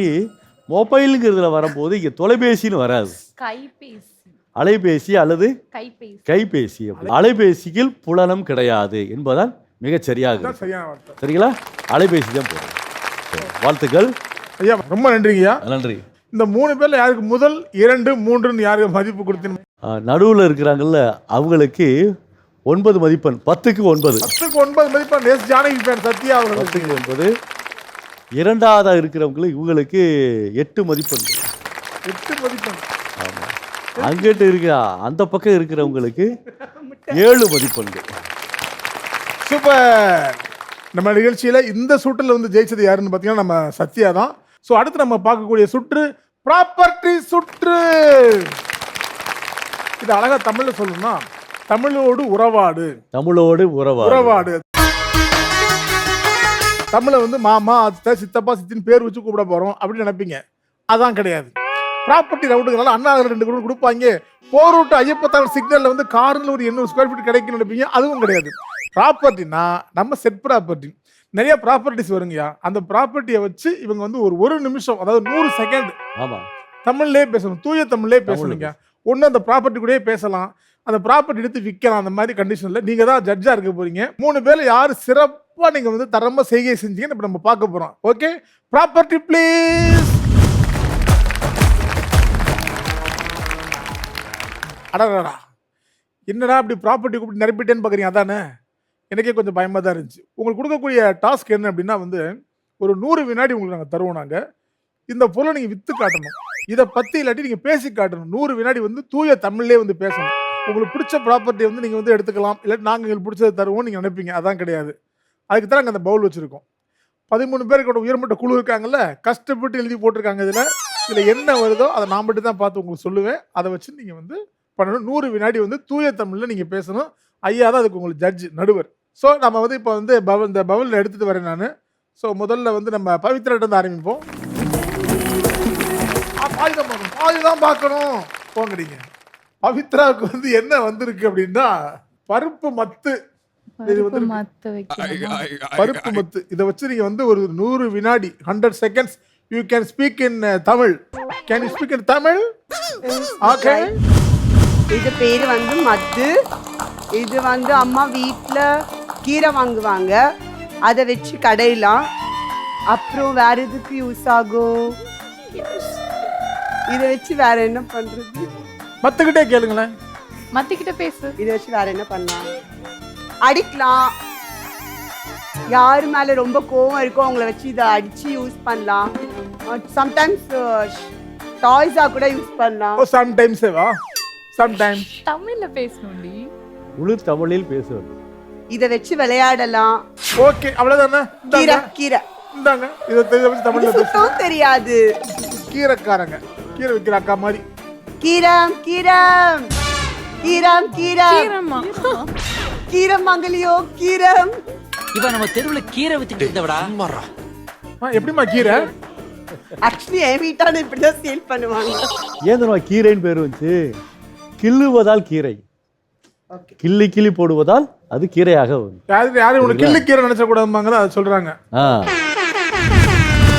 மொபைலுங்கிறதுல வரும்போது இங்க தொலைபேசின்னு வராது, அலைபேசி அல்லது கைபேசி. அலைபேசியில் புலனம் கிடையாது என்பதால் மிகச் சரியாக. சரிங்களா? அலைபேசி தான் போதும். வாழ்த்துக்கள் ஐயா, ரொம்ப நன்றிங்கய்யா. நன்றி. இந்த 3 பேர்ல யாருக்கு முதல் 2, 3ன்னு யாருக்கு மதிப்பு கொடுத்தீங்க? நடுவில் இருக்கிறாங்கல்ல அவங்களுக்கு 9 மதிப்பெண். 10க்கு 9. 10க்கு 9 மதிப்பெண். எஸ் ஜானகி பேர் சத்யா அவர்களுக்கு 10க்கு 9. இரண்டாவதா இருக்கிறவங்களுக்கு இவங்களுக்கு 8 மதிப்பெண். 8 மதிப்பெண். ஆமா. அங்கிட்டு இருக்க அந்த பக்கம் இருக்கிறவங்களுக்கு 7 மதிப்பெண்கள். சூப்பர். நம்ம நிகழ்ச்சியில இந்த சுற்றுல வந்து ஜெயிச்சது யாருன்னு பார்த்தீங்கன்னா நம்ம சத்யா தான். ஸோ அடுத்து நம்ம பார்க்கக்கூடிய சுற்று ப்ராப்பர்ட்டி சுற்று. இது அழகா தமிழ்ல சொல்லணும்னா தமிழோடு உறவாடு. தமிழை வந்து மாமா அத்தை சித்தப்பா சித்தின்னு பேர் வச்சு கூப்பிட போறோம் அப்படின்னு நினைப்பீங்க. அதான் கிடையாது. ப்ராப்பர்ட்டி ரவுண்டுனால அண்ணா 2 குரூப் கொடுப்பாங்க. போர் விட்டு ஐயப்பத்தாள் சிக்னல்ல வந்து கார்ல ஒரு 800 ஸ்கொயர் ஃபீட் கிடைக்குன்னு நினைப்பீங்க. அதுவும் கிடையாது. ப்ராப்பர்ட்டினா நம்ம செட் ப்ராப்பர்ட்டி. நிறைய ப்ராப்பர்ட்டிஸ் வருங்கய்யா. அந்த ப்ராப்பர்ட்டியை வச்சு இவங்க வந்து ஒரு நிமிஷம், அதாவது 100 செகண்ட் ஆமா தமிழ்லேயே பேசணும், தூய தமிழ்லேயே பேசணுங்க. ஒன்று அந்த ப்ராப்பர்ட்டி கூடயே பேசலாம், அந்த ப்ராப்பர்ட்டி எடுத்து விற்கலாம். அந்த மாதிரி கண்டிஷனில் நீங்கள் தான் ஜட்ஜாக இருக்க போறீங்க. 3 பேர் யார் சிறப்பாக நீங்கள் வந்து தரமாக செய்கை செஞ்சீங்கன்னு இப்போ நம்ம பார்க்க போகிறோம். Okay, property please. அடடா, என்னடா அப்படி ப்ராப்பர்ட்டி கூப்பிட்டு நிரப்பிட்டேன்னு பார்க்குறீங்க. அதானே, எனக்கே கொஞ்சம் பயமாக தான் இருந்துச்சு. உங்களுக்கு கொடுக்கக்கூடிய டாஸ்க் என்ன அப்படின்னா வந்து ஒரு 100 வினாடி உங்களுக்கு நாங்கள் தருவோம். நாங்கள் இந்த பொருளை நீங்கள் விற்று காட்டணும், இதை பற்றி இல்லாட்டி நீங்கள் பேசி காட்டணும். 100 வினாடி வந்து தூய தமிழ்லேயே வந்து பேசணும். உங்களுக்கு பிடிச்ச ப்ராப்பர்ட்டி வந்து நீங்கள் வந்து எடுத்துக்கலாம், இல்லாட்டி நாங்கள் எங்களுக்கு பிடிச்சதை தருவோம் நீங்கள் நினைப்பீங்க. அதான் கிடையாது. அதுக்கு தான் நாங்கள் அந்த பவுல் வச்சுருக்கோம். 13 பேருக்கோட உயர்மட்ட குழு இருக்காங்கல்ல, கஷ்டப்பட்டு எழுதி போட்டிருக்காங்க. இதில் என்ன வருதோ அதை நான் மட்டும் தான் பார்த்து உங்களுக்கு சொல்லுவேன். அதை வச்சு நீங்கள் வந்து பண்ணணும். 100 வினாடி வந்து தூய தமிழில் நீங்கள் பேசணும். ஐயா தான் அதுக்கு உங்களுக்கு ஜட்ஜ், நடுவர். ஸோ நம்ம வந்து இப்போ வந்து இந்த பவுலில் எடுத்துகிட்டு வரேன் நான். ஸோ முதல்ல வந்து நம்ம பவித்ராட்ட வந்து ஆரம்பிப்போம். பாதி தான் பார்க்கணும் போங்கடிங்க. பவித்ராவுக்கு வந்து என்ன வந்திருக்கு அப்படின்னா பருப்பு மத்து. பருப்பு மத்து இதை வச்சு நீங்க வந்து ஒரு 100 வினாடி 100 seconds you can speak in Tamil. Can you speak in Tamil? Okay. இது பேரு வந்து மத்து. இது வந்து அம்மா வீட்ல கீரை வாங்குவாங்க, அதை வச்சு கடையலாம். அப்புறம் வேற எதுக்கு யூஸ் ஆகும்? இதை வச்சு வேற என்ன பண்றது? மத்துக்கிட்டே கேளுங்களேன். மத்திக்கிட்ட பேசு. இதை வச்சு வேற என்ன பண்ணலாம்? அடிக்கலாம். யாரு மேல ரொம்ப கோவம் இருக்கோ அவங்கள வச்சு இதை அடிச்சு யூஸ் பண்ணலாம். சம்டைம்ஸ் டாய்ஸா கூட யூஸ் பண்ணலாம். ஓ, சம்டைம்ஸ் வா, சம்டைம்ஸ் தமிழ்ல பேசணும்டி. முழு தமிழில் பேசுவது. இதை வச்சு விளையாடலாம். ஓகே, அவ்வளவுதானே. கீரை கீரை இந்தாங்க, இதை வச்சு தமிழ்ல பேசுவோம். தெரியாது. கீரைக்காரங்க, கீரை விற்கிற அக்கா மாதிரி. கீரம் கீரம் கீரம் கீரம் கீரம் மங்கலியோ கீரம். இவன் நம்ம தெருவுல கீரை வித்துட்டு இருந்தவடா. எப்படிமா கீரை? ஆக்சுவலி என் வீட்டான இப்படிதான் சேல் பண்ணுவாங்க. ஏன் தெரியுமா கீரைன்னு பேர் வந்துச்சு? கிள்ளுவதால் கீரை, கிள்ளி கிள்ளி போடுவதால் அது கீரையாக வரும். யாரும் உனக்கு கிள்ளி கீரை நினைச்ச கூடாதுமாங்க, அதை சொல்றாங்க. ஆ,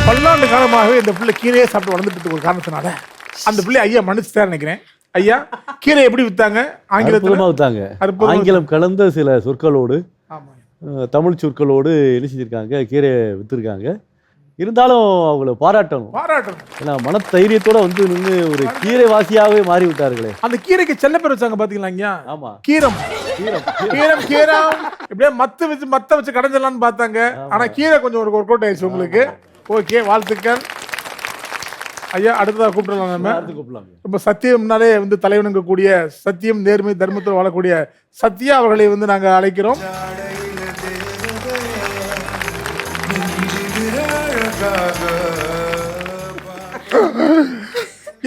பல்லாண்டு காலமாகவே இந்த பிள்ளை கீரையே சாப்பிட்டு வளர்ந்துட்டு ஒரு காரணத்தினால அந்த பிள்ளை ஐயா மன்னிச்சுதான் நினைக்கிறேன். ஐயா, கீரை எப்படி வித்தாங்க? அற்புதமா வித்தாங்க. ஆங்கிலம் கலந்த சில சொற்களோடு தமிழ் சொற்களோடு என்ன செஞ்சிருக்காங்க, கீரையை வித்துருக்காங்க. இருந்தாலும் அவங்கள பாராட்டணும். ஏன்னா மனத்தைரியத்தோட வந்து நின்று ஒரு கீரை வாசியாகவே மாறி விட்டார்களே. அந்த கீரைக்கு செல்ல பேர் வச்சாங்க பாத்தீங்களா ஐயா? ஆமா, கீரம் கீரம் கீரம் கீரம். இப்படியே மத்த வச்சு கடைஞ்சலான்னு பார்த்தாங்க. ஆனா கீரை கொஞ்சம் ஒரு ஒர்க் அவுட் ஆயிடுச்சு உங்களுக்கு. ஓகே, வாழ்த்துக்கள் ஐயா. அடுத்ததாக கூப்பிடலாம் நம்ம. ரொம்ப சத்தியம்னாலே வந்து தலைவணங்கக்கூடிய, சத்தியம் நேர்மை தர்மத்தில் வாழக்கூடிய சத்யா அவர்களை வந்து நாங்க அழைக்கிறோம்.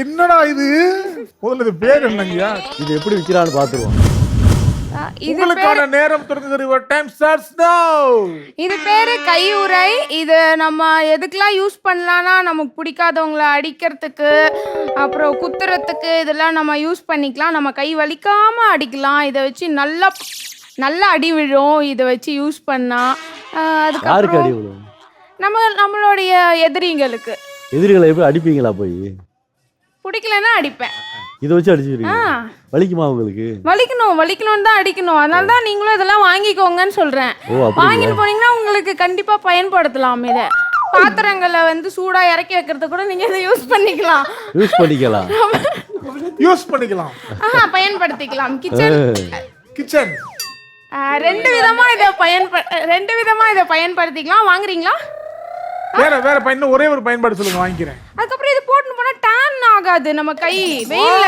என்னடா இது? முதல்ல இது பேர் என்னங்கய்யா? இது எப்படி விற்கிறான்னு பாத்துருவோம். உங்களுக்கான நேரம் தொடங்குகிறது. your time starts now. இது பேரு கையுறை. இது நம்ம எதுக்கெல்லாம் யூஸ் பண்ணலாம்னா நமக்கு பிடிக்காதவங்கள அடிக்கிறதுக்கு, அப்புறம் குத்துறதுக்கு, இதெல்லாம் நம்ம யூஸ் பண்ணிக்கலாம். நம்ம கை வலிக்காம அடிக்கலாம். இதை வச்சு நல்லா அடி விழும் இதை வச்சு யூஸ் பண்ணா. அதுக்கப்புறம் அடி விழும்? நம்மளுடைய எதிரிங்களுக்கு. எதிரிகளை எப்படி அடிப்பீங்களா? போய் பிடிக்கலன்னா அடிப்பேன். இதை வச்சு அடிச்சுக்கிறீங்க? வலிக்குமா உங்களுக்கு? வலிக்கணும்னு தான் அடிக்கணும். அதனால தான் நீங்களும் இதெல்லாம் வாங்கிக்கோங்கன்னு சொல்றேன். வாங்கிட்டு போனீங்கன்னா உங்களுக்கு கண்டிப்பா பயன்படுத்தலாம். இதை பாத்திரங்களை வந்து சூடா இறக்கி வைக்கிறது கூட நீங்க இதை யூஸ் பண்ணிக்கலாம். பயன்படுத்திக்கலாம். கிச்சன் ரெண்டு விதமா இதை பயன்படுத்திக்கலாம். வாங்குறீங்களா? வேற பயன் ஒரே ஒரு பயன்பாடு சொல்லுங்க, வாங்கிக்கிறேன். அதுக்கப்புறம் இது போட்டு போனா டேன் ஆகாது நம்ம கை வெயில்ல.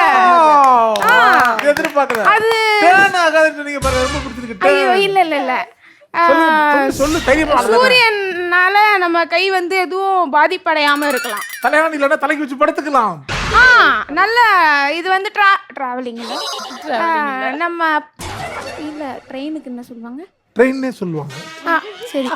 எதிர்பார்க்கல அது டேன் ஆகாதுன்னு நீங்க பாருங்க. ரொம்ப பிடிச்சிருக்கு. ஐயோ இல்ல சொல்லு தைரியமா. சூரியனால நம்ம கை வந்து எதுவும் பாதிப்படையாம இருக்கலாம். தலையாணி இல்லனா தலைக்கு வச்சு படுத்துக்கலாம். நல்ல இது வந்து டிராவலிங்ல நம்ம இல்ல ட்ரெயினுக்கு என்ன சொல்லுவாங்க? ட்ரெயின்னே சொல்லுவாங்க. சரி.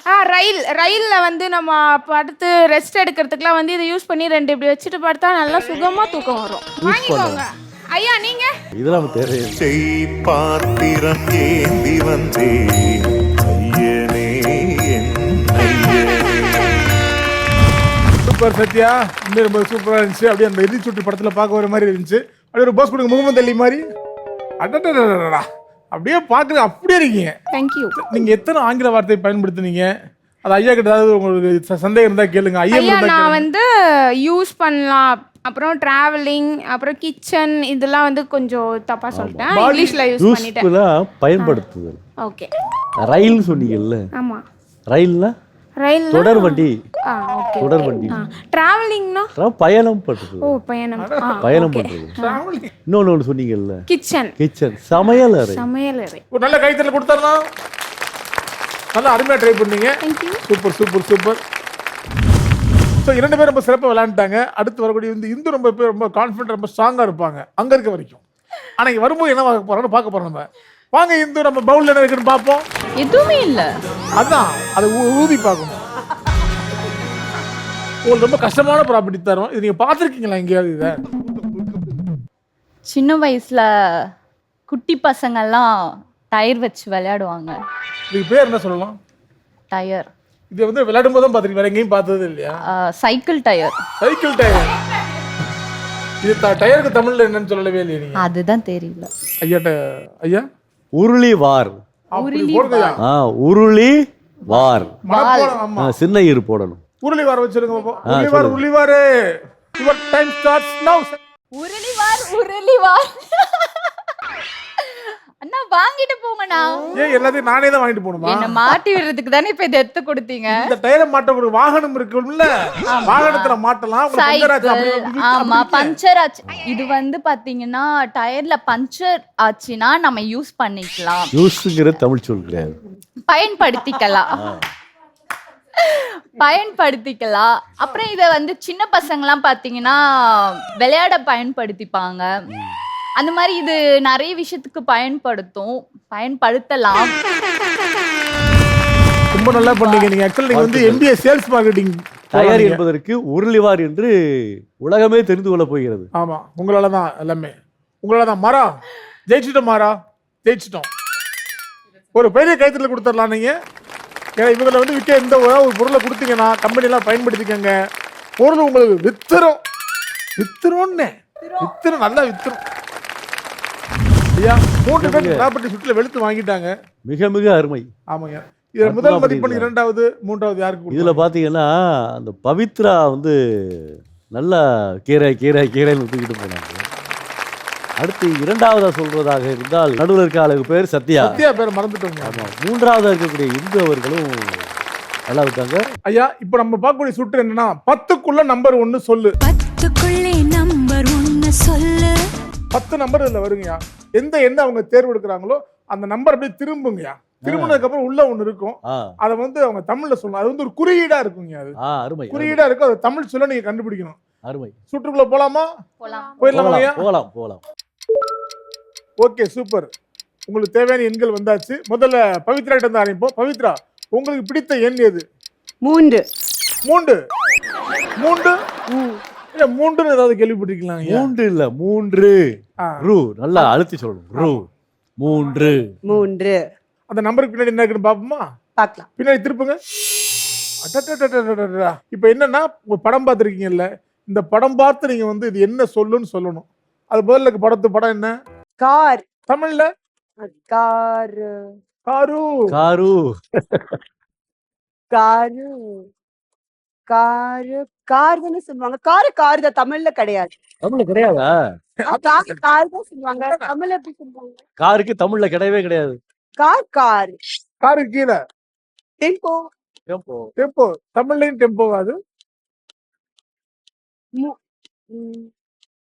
ரயில்ல வந்து நம்ம படுத்து ரெஸ்ட் எடுக்கிறதுக்குலாம் வந்து இதை யூஸ் பண்ணி 2 இப்படி வச்சுட்டு படுத்தா நல்லா சுகமா தூக்கம் வரும். வாங்கிக்கோங்க ஐயா. நீங்க இதெல்லாம் தேவையில்லை. செய் பாத்திரம் ஏந்தி வந்தேன் ஐயனே என் ஐயனே. சூப்பர் சத்யா, இன்னும் ரொம்ப சூப்பரா இருந்துச்சு. அப்படியே அந்த இறுதி சுற்று படத்துல பார்க்க வர மாதிரி இருந்துச்சு. அப்படியே ஒரு போஸ் கொடுங்க முகமது அலி மாதிரி. அடடடடடா, அப்படியே பார்க்குறது அப்படியே இருக்கீங்க. தேங்க்யூ. நீங்க எத்தனை ஆங்கில வார்த்தை பயன்படுத்துனீங்க? அது ஐயா கிட்ட ஏதாவது உங்களுக்கு சந்தேகம் இருந்தா கேளுங்க. ஐயா ஐயா இருந்தா நான் கேளுங்க. வந்து யூஸ் பண்ணலாம், அப்புறம் டிராவலிங், அப்புறம் கிச்சன் இதெல்லாம் வந்து கொஞ்சம் தப்பா சொல்லிட்டேன். இங்கிலீஷ்ல யூஸ் பண்ணிட்டேன். யூஸ்ஃபுல்லா பயன்படுத்துதல். ஓகே. ரயில் சொன்னீங்கல்ல, ஆமா. ரயில்னா ரயில் தொடர் வண்டி. ஓகே. தொடர் வண்டி. டிராவலிங்னா பயணம் பண்றது. ஓ பயணம். பயணம் பண்றது. இன்னொன்னு ஒன்று சொன்னீங்கல்ல, கிச்சன். கிச்சன் சமையல் அறை. சமையல் அறை. ஒரு நல்ல கைத்தறல் கொடுத்துடலாம். நல்லா அருமையா ட்ரை பண்ணீங்க. Super super super. ஸோ 2 பேரும் ரொம்ப சிறப்பாக விளையாண்டுட்டாங்க. அடுத்து வரக்கூடிய வந்து இந்து ரொம்ப பேர் ரொம்ப கான்ஃபிடென்ட், ரொம்ப ஸ்ட்ராங்காக இருப்பாங்க அங்கே இருக்க வரைக்கும். ஆனால் இங்கே வரும்போது என்ன போகிறோம்னு பார்க்க போகிறோம். நம்ம வாங்க இந்து, நம்ம பவுலில் என்ன இருக்குன்னு பார்ப்போம். எதுவுமே இல்ல. அதான் அதை ஊதி பார்க்கணும். உங்களுக்கு ரொம்ப கஷ்டமான ப்ராப்பர்ட்டி தரும். இது நீங்கள் பார்த்துருக்கீங்களா எங்கேயாவது? இதை சின்ன வயசுல குட்டி பசங்கெல்லாம் டயர் வச்சு விளையாடுவாங்க. இதுக்கு பேர் என்ன சொல்லலாம்? டயர். இது வந்து விளையாடும் போது தான் பார்த்துருக்கீங்க, வேற எங்கேயும் பார்த்தது இல்லையா? Cycle tyre. Cycle tyre. இது டயருக்கு தமிழ்ல என்னன்னு சொல்லவே இல்லையா நீங்க? அதுதான் தெரியல. ஐயா உருளி வார். அப்படி போடுங்கய்யா. உருளி வார். மனப்போடம். ஆமா, சின்ன ஈறு போடணும். உருளி வார வச்சிருங்க பாப்போம். உருளி வார். Your time starts now. உருளி வார். அண்ணா வாங்கிட்டு போங்கண்ணா. ஏன் எல்லாத்தையும் நானே தான் வாங்கிட்டு போகணுமா? என்ன மாட்டி விடுறதுக்கு தானே இப்ப இதை எடுத்து கொடுத்தீங்க. இந்த டயரை மாட்ட ஒரு வாகனம் இருக்குல்ல, வாகனத்துல மாட்டலாம். சைக்கிள். ஆமா, பஞ்சர் ஆச்சு. இது வந்து பாத்தீங்கன்னா டயர்ல பஞ்சர் ஆச்சுன்னா நம்ம யூஸ் பண்ணிக்கலாம். யூஸ்ங்கிற தமிழ் சொல் கிடையாது. பயன்படுத்திக்கலாம். அப்புறம் இத வந்து சின்ன பசங்கலாம் பாத்தீங்கன்னா விளையாட பயன்படுத்திப்பாங்க. அந்த மாதிரி இது நிறைய விஷயத்துக்கு பயன்படுத்தலாம். ரொம்ப நல்லா பண்ணீங்க நீங்க. ஆக்சுவலி நீங்க வந்து MBA சேல்ஸ் மார்க்கெட்டிங். டயர் என்பதற்கு உருளிவார் என்று உலகமே தெரிந்து கொள்ள போகிறது. ஆமா, உங்களால தான் எல்லாமே. உங்களால தான். மாறா ஜெயிச்சிட்டோம். மாறா ஜெயிச்சிட்டோம். ஒரு பெரிய கைத்தறல கொடுத்துடலாம் நீங்க. ஏன்னா இவங்களை வந்து விற்க எந்த ஒரு பொருளை கொடுத்தீங்கன்னா கம்பெனிலாம் பயன்படுத்திக்கங்க. பொருள் உங்களுக்கு வித்துரும். நல்லா வித்துரும். ஐயா 3 பேர் ப்ராப்பர்ட்டி சுற்றுல வெளுத்து வாங்கிட்டாங்க. மிக மிக அருமை. ஆமாங்க. இதுல முதல் மதிப்பெண் 2வது 3வது யாருக்கு? இதுல பாத்தீங்கன்னா அந்த பவித்ரா வந்து நல்லா கீரைன்னு தூக்கிட்டு போனாங்க. அடுத்து 2வதா சொல்றதாக இருந்தால் நடுவில் இருக்க ஆளுக்கு பேர் சத்யா பேர் மறந்துட்டோங்க. ஆமா. 3வதா இருக்கக்கூடிய இந்து அவர்களும் நல்லா இருக்காங்க. ஐயா இப்போ நம்ம பார்க்கக்கூடிய சுற்று என்னன்னா 10க்குள்ள நம்பர் 1 சொல்லு. 10க்குள்ளே நம்பர் 1 சொல்லு. 10 நம்பர் இதுல வருங்கய்யா. எந்த எண்ணை அவங்க தேர்வு எடுக்கிறாங்களோ அந்த நம்பர் அப்படியே திரும்புங்கய்யா. திரும்பினதுக்கு அப்புறம் உள்ள ஒண்ணு இருக்கும். அதை வந்து அவங்க தமிழ்ல சொல்லணும். அது வந்து ஒரு குறியீடா இருக்குங்க. அது அருமை. குறியீடா இருக்கும். அது தமிழ் சொல்ல நீங்க கண்டுபிடிக்கணும். அருமை. சுற்றுக்குள்ள போலாமா? போயிடலாமா? Okay, super. உங்களுக்கு தேவையான எண்கள் வந்தாச்சு. முதல்ல பவித்ரா கிட்ட இருந்து ஆரம்பிப்போம். பவித்ரா, உங்களுக்கு பிடித்த எண் எது? 3. 3 இல்ல 3ன்னு ஏதாவது கேள்விப்பட்டிருக்கீங்களா? 3 இல்ல 3. ரூ நல்லா அழுத்தி சொல்லணும். ரூ 3. அந்த நம்பருக்கு பின்னாடி என்ன இருக்குன்னு பாப்போமா? பார்க்கலாம். பின்னாடி திருப்புங்க. இப்போ என்னன்னா ஒரு படம் பார்த்துருக்கீங்கல்ல, இந்த படம் பார்த்து நீங்க வந்து இது என்ன சொல்லுன்னு சொல்லணும். அது முதல்ல படம் என்ன? கார். தமிழ்ல கார். காரு. கார் தானே சொல்லுவாங்க. கார் தான் தமிழ்ல கிடையாது. தமிழ்ல கிடையாதா? கார் தான் சொல்லுவாங்க. தமிழ்ல எப்படி சொல்லுவாங்க? காருக்கு தமிழ்ல கிடையவே கிடையாது. காரு கீழே டெம்போ. தமிழ்லயும் டெம்போ. அது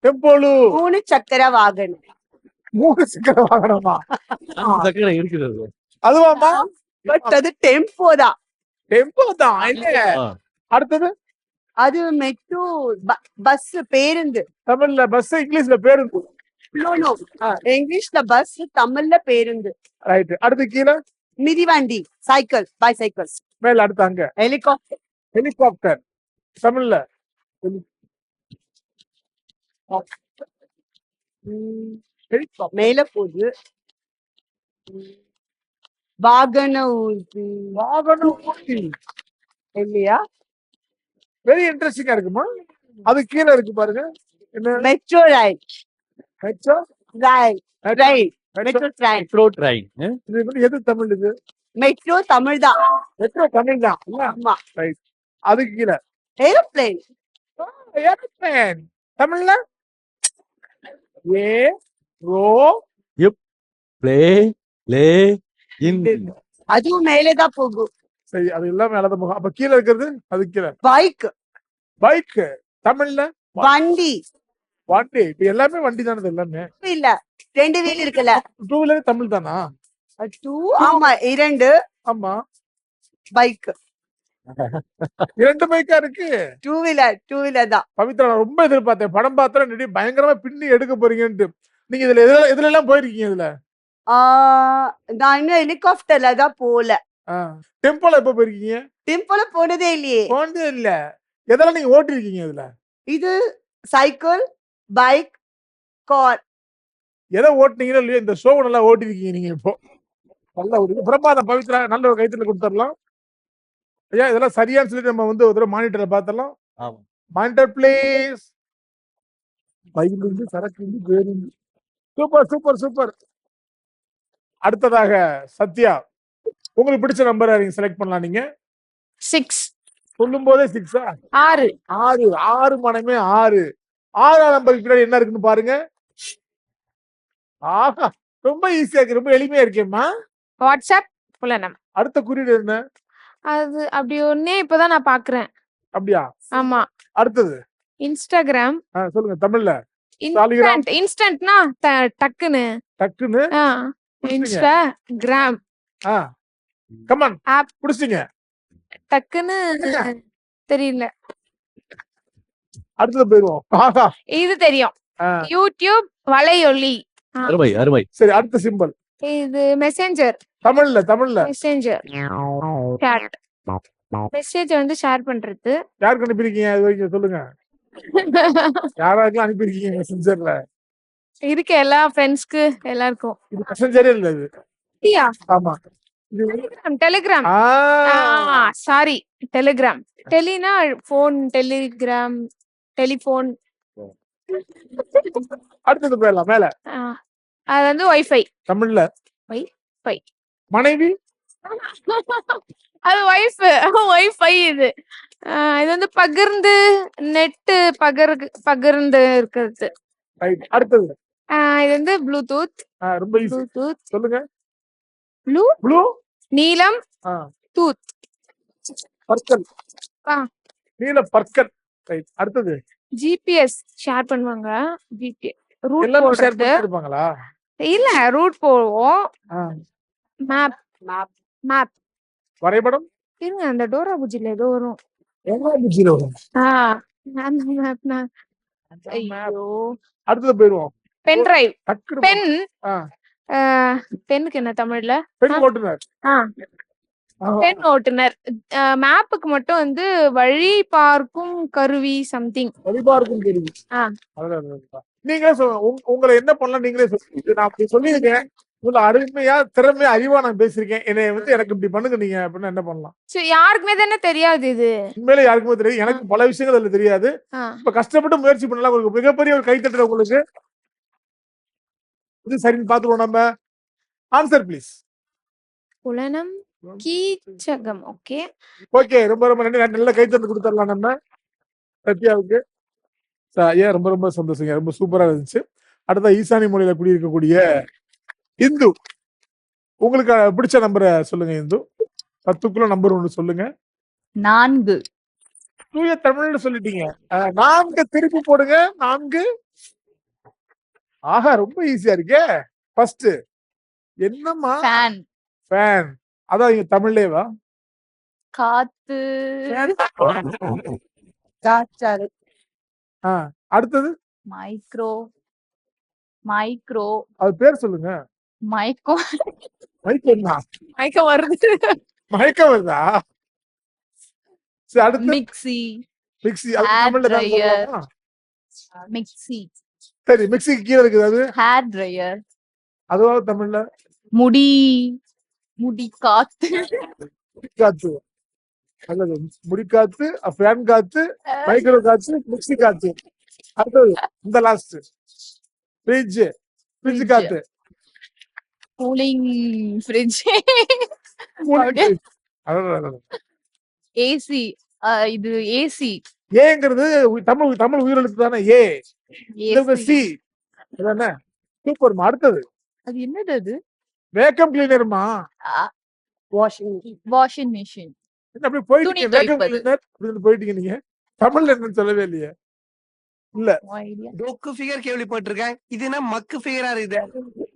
டெம்போலு. 3 சக்கர வாகனம். 3 சக்கர வாகனமா? சக்கரம் இருக்குது. அதுவாமா? பட் அது டெம்போ தான். இல்ல. அடுத்தது அது மெட்ரோ, பஸ், பேருந்து. தமிழ்ல பஸ், இங்கிலீஷ்ல பேருந்து. இங்கிலீஷ்ல பஸ், தமிழ்ல பேருந்து. ரைட். அடுத்து கீழே மிதிவண்டி, சைக்கிள், பைசைக்கிள், மேல அடுத்து அங்க ஹெலிகாப்டர், ஹெலிகாப்டர் தமிழ்ல ஹெலிகாப்டர் மேல போகுது. வாகன ஊர்தி வாகனம் ஊர்தி இல்லையா? வெரி இன்ட்ரெஸ்டிங்கா இருக்குமா? அது கீழே இருக்கு பாருங்க. என்ன மெட்ரோ ரயில், மெட்ரோ ரயில், ரயில், மெட்ரோ ட்ரெயின். Metro train. இது வந்து எது தமிழ் இது? மெட்ரோ தமிழ் தான். மெட்ரோ தமிழ் தான். ஆமா. ரைட். அதுக்கு கீழே ஏரோப்ளேன், ஏரோப்ளேன் தமிழ்ல ஏ ரோ ப்ளே லே இன். அதுவும் மேலேதான் போகும். சரி, அது எல்லாம் மேலதான் போகும். அப்ப கீழே இருக்கிறது அது கீழே பைக், பைக் தமிழ்ல வண்டி. வண்டி. இப்ப எல்லாமே வண்டி தானது எல்லாமே. இல்ல, 2 வீல் இருக்குல்ல. டூ வீலர் தமிழ் தானா? 2, ஆமா 2 ஆமா, பைக். 2 பைக்கா இருக்கு. 2 வீலர் தான். பவித்ரா, நான் ரொம்ப எதிர்பார்த்தேன். படம் பார்த்தா நடி பயங்கரமா பின்னி எடுக்க போறீங்கன்ட்டு. நீங்க இதுல எதுல எல்லாம் போயிருக்கீங்க இதுல? நான் இன்னும் ஹெலிகாப்டர்ல தான் போல. டெம்போல எப்ப போயிருக்கீங்க? டெம்போல போனதே இல்லையே. போனதே இல்ல. எதெல்லாம் நீங்க ஓட்டிருக்கீங்க இதுல? இது சைக்கிள், பைக், கார். எதை ஓட்டுனீங்களோ இல்லையோ இந்த ஷோ நல்லா ஓட்டிருக்கீங்க நீங்க. இப்போ நல்ல ஒரு பிரமாதம் பவித்ரா. நல்ல ஒரு கைத்துல கொடுத்துடலாம். ஐயா, இதெல்லாம் சரியான்னு சொல்லிட்டு நம்ம வந்து ஒரு தடவை மானிட்டர்ல பார்த்தலாம். ஆமா. Monitor place. பையில இருந்து சரக்கு இருந்து பேருந்து. Super super super. அடுத்ததாக சத்யா, உங்களுக்கு பிடிச்ச நம்பரை நீங்க செலக்ட் பண்ணலாம். நீங்க 6. சொல்லும் போதே 6ஆ? 6. 6 மனமே 6. 6ஆம் நம்பருக்கு பின்னாடி என்ன இருக்குன்னு பாருங்க. ஆஹா, ரொம்ப ஈஸியா இருக்கு. ரொம்ப எளிமையா இருக்கேம்மா. வாட்ஸ்அப் புலனம். அடுத்த குறியீடு என்ன? அது அப்படி ஒன்னே இப்பதான் நான் பாக்குறேன். அப்படியா? ஆமா. அடுத்தது இன்ஸ்டாகிராம். சொல்லுங்க தமிழ்ல. Telegram. இன்ஸ்டன்ட்னா டக்குன்னு. டக்குன்னு இன்ஸ்டாகிராம் கமான் ஆப் புடிச்சிங்க. டக்குன்னு தெரியல. அடுத்தது போயிருவோம். ஆஹா, இது தெரியும். யூடியூப் வலையொலி. அருமை அருமை. சரி, அடுத்த சிம்பல். இது மெசேஞ்சர். தமிழ்ல மெசேஞ்சர் சாட். மெசேஜ் வந்து ஷேர் பண்றது. யாருக்கு அனுப்பிருக்கீங்க இது வரைக்கும் சொல்லுங்க. யாராருக்கெல்லாம் அனுப்பிருக்கீங்க மெசஞ்சர்ல? இருக்க எல்லா ஃப்ரெண்ட்ஸ்க்கு எல்லாருக்கும். இது மெசஞ்சரே இல்ல இது. அப்படியா? ஆமா, இது டெலிகிராம். Sorry, Telegram. டெலினா ஃபோன், டெலிகிராம் டெலிஃபோன். அடுத்தது போயிடலாம் மேல. அது வந்து வைஃபை. தமிழ்ல வைஃபை. மனைவி. அது வைஃபை. இது இது வந்து பகிர்ந்து நெட்டு பகிர்ந்து இருக்கிறது. ரைட். அடுத்தது இது வந்து ப்ளூடூத். ரொம்ப ஈஸி. ப்ளூடூத். சொல்லுங்க. ப்ளூ நீலம் டூத். பற்கள். ஆ. நீல பற்கள். ரைட். அடுத்தது ஜிபிஎஸ் ஷேர் பண்ணுவாங்க. ஜிபிஎஸ் ரூட் எல்லாரும் ஷேர் போடுறது. பண்ணிருப்பாங்களா? இல்ல, ரூட் போடுவோம். மேப். மேப். வரைபடம். இருங்க, அந்த டோரா புஜில ஏதோ வரும். அந்த மேப். ஐயோ. அடுத்தது போயிருவோம். Pen drive. டக்குனு பென். பென்னுக்கு என்ன தமிழ்ல? பெண் ஓட்டுனர். பென் ஓட்டுனர். மேப்புக்கு மட்டும் வந்து வழி பார்க்கும் கருவி சம்திங். வழிபார்க்கும் கருவி. நீங்களே சொல்லுங்க. உங்களை என்ன பண்ணலாம் நீங்களே சொல்லுங்க. நான் அப்படி சொல்லியிருக்கேன். இவ்வளவு அருமையா திறமையா அறிவா நான் பேசியிருக்கேன். என்னை வந்து எனக்கு இப்படி பண்ணுங்க நீங்க அப்படின்னு என்ன பண்ணலாம்? யாருக்குமே தானே தெரியாது இது. உண்மையிலே யாருக்குமே தெரியாது. எனக்கு பல விஷயங்கள் அதுல தெரியாது. இப்ப கஷ்டப்பட்டு முயற்சி பண்ணலாம். உங்களுக்கு மிகப்பெரிய ஒரு கைத்தட்டல் உங்களுக்கு. இது சரின்னு பாத்துருவோம் நம்ம. Answer please. புலனம் கீச்சகம். ஓகே ஓகே, ரொம்ப ரொம்ப நன்றி. நல்ல கைத்தட்டல் கொடுத்துடலாம் நம்ம சத்யாவுக்கு. ஐயா, ரொம்ப ரொம்ப சந்தோஷங்க. ரொம்ப சூப்பரா இருந்துச்சு. அடுத்த ஈசானி மொழியில குடியிருக்கக்கூடிய இந்து, உங்களுக்கு பிடிச்ச நம்பரை சொல்லுங்க. இந்து 10க்குள்ள நம்பர் 1 சொல்லுங்க. 4. தூய தமிழ்னு சொல்லிட்டீங்க. 4 திருப்பி போடுங்க. 4. ஆஹா, ரொம்ப ஈஸியா இருக்கே. ஃபர்ஸ்ட் என்னம்மா? ஃபேன். ஃபேன். அதான் இங்க தமிழ்லேவா? காத்து. காற்றாலை. அடுத்தது மைக்ரோ. அது பேர் சொல்லுங்க. மைக்கோ. மயக்கம் வருது. மயக்கம் வருதா? சரி, அடுத்து மிக்ஸி, மிக்ஸி. அது Hair தமிழ்ல ஏதாவது dryer. சொல்லலாமா? மிக்ஸி, சரி, மிக்ஸிக்கு கீழே இருக்குது அது. ஹேர் ட்ரையர், அதுவாவது தமிழ்ல முடி காத்து, காத்து. நல்லது. முடிக்காத்து, ஃபேன் காத்து, மைக்ரோ காத்து, மிக்ஸி காத்து. அடுத்தது இந்த லாஸ்ட் ஃப்ரிட்ஜ். ஃப்ரிட்ஜ் காத்து. Cooling fridge, AC. இது ஏசி. ஏங்கிறது தமிழ் உயிரெழுத்து தானே? ஏ. சி. அதானே? சூப்பர்மா. அடுத்தது அது என்னது? அது வேக்கம் கிளீனர்மா. Washing machine. அப்படி போயிட்டீங்க. துணி வேக்கம் துவைப்பது. கிளீனர் அப்படின்னு போயிட்டீங்க நீங்க. தமிழ்ல என்னன்னு சொல்லவே இல்லையே. இல்ல, டொக்கு ஃபிகர் கேள்விப்பட்டிருக்கேன். இது என்ன மக்கு ஃபிகரா இருக்குது?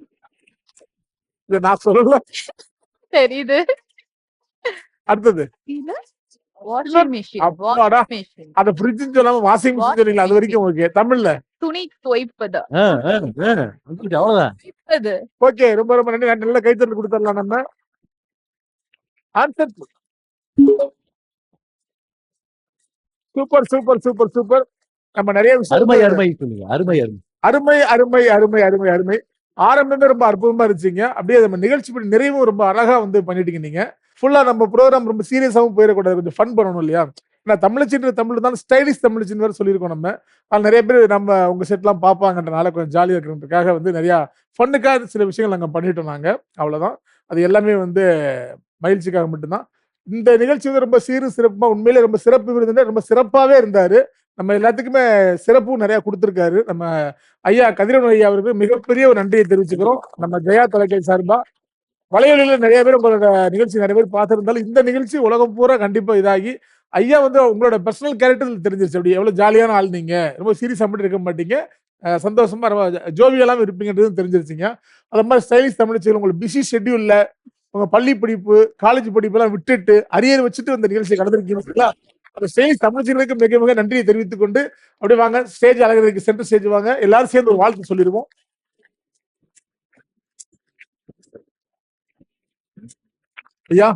இத நான் சொல்லல. தெரியுது. அடுத்தது வாஷிங் மிஷின். அப்பாடா. அத ஃப்ரிட்ஜ்னு சொல்லாம வாஷிங் மிஷின் சொன்னீங்களா? அது வரைக்கும் ஓகே. தமிழ்ல துணி துவைப்பது. அவ்வளவுதான். அது ஓகே. ரொம்ப ரொம்ப நன்றி. நல்ல கைத்தறி கொடுத்துடலாம் நம்ம. Answer super super super super. நம்ம நிறைய அருமை விஷயம் அருமை சொல்லுங்க. அருமை அருமை. அருமை அருமை அருமை அருமை அருமை. ஆரம்பமே ரொம்ப அற்புதமா இருந்துச்சுங்க. அப்படியே நம்ம நிகழ்ச்சி படி நிறைவும் ரொம்ப அழகா வந்து பண்ணிட்டீங்க நீங்க. ஃபுல்லா நம்ம ப்ரோக்ராம் ரொம்ப சீரியஸாவும் போயிடக்கூடாது. கொஞ்சம் ஃபன் பண்ணணும் இல்லையா? ஏன்னா தமிழச்சின்ற தமிழ் தான் ஸ்டைலிஷ் தமிழச்சின்னு வேற சொல்லியிருக்கோம் நம்ம. அது நிறைய பேர் நம்ம உங்க செட்லாம் பார்ப்பாங்கன்றனால கொஞ்சம் ஜாலியாக இருக்கிறதுக்காக வந்து நிறையா ஃபன்னுக்காக சில விஷயங்கள் நாங்கள் பண்ணிட்டோம் நாங்க. அவ்வளோதான். அது எல்லாமே வந்து மகிழ்ச்சிக்காக மட்டும்தான். இந்த நிகழ்ச்சி வந்து ரொம்ப சிறப்பா, உண்மையிலே ரொம்ப சிறப்பு விருதுன்னா ரொம்ப சிறப்பாகவே இருந்தாரு. நம்ம எல்லாத்துக்குமே சிறப்பும் நிறைய கொடுத்துருக்காரு. நம்ம ஐயா கதிரவன் ஐயா அவருக்கு மிகப்பெரிய ஒரு நன்றியை தெரிவிச்சுக்கிறோம். நம்ம ஜெயா தொலைக்காட்சி சார்பா வலையொலியில நிறைய பேர் உங்களோட நிகழ்ச்சி நிறைய பேர் பார்த்துருந்தாலும் இந்த நிகழ்ச்சி உலகம் பூரா கண்டிப்பா இதாகி ஐயா வந்து உங்களோட பர்சனல் கேரக்டர் தெரிஞ்சிருச்சு. அப்படி எவ்வளவு ஜாலியான ஆள் நீங்க. ரொம்ப சீரியஸா மட்டும் இருக்க மாட்டீங்க. சந்தோஷமா ரொம்ப ஜோவியெல்லாம் இருப்பீங்கன்றது தெரிஞ்சிருச்சிங்க. அது மாதிரி ஸ்டைலிஷ் தமிழ்ச்சிகள் உங்களுக்கு பிஸி ஷெட்யூல்ல உங்க பள்ளி படிப்பு, காலேஜ் படிப்பு எல்லாம் விட்டுட்டு அரியர் வச்சுட்டு இந்த நிகழ்ச்சியை கடந்திருக்கீங்களா? அந்த ஸ்டைலிஷ் தமிழ்ச்சிகளுக்கு மிக மிக நன்றியை தெரிவித்துக் கொண்டு அப்படி வாங்க ஸ்டேஜ் அழகிறதுக்கு சென்டர் ஸ்டேஜ் வாங்க. எல்லாரும் சேர்ந்து ஒரு வாழ்த்து சொல்லிடுவோம். ஐயா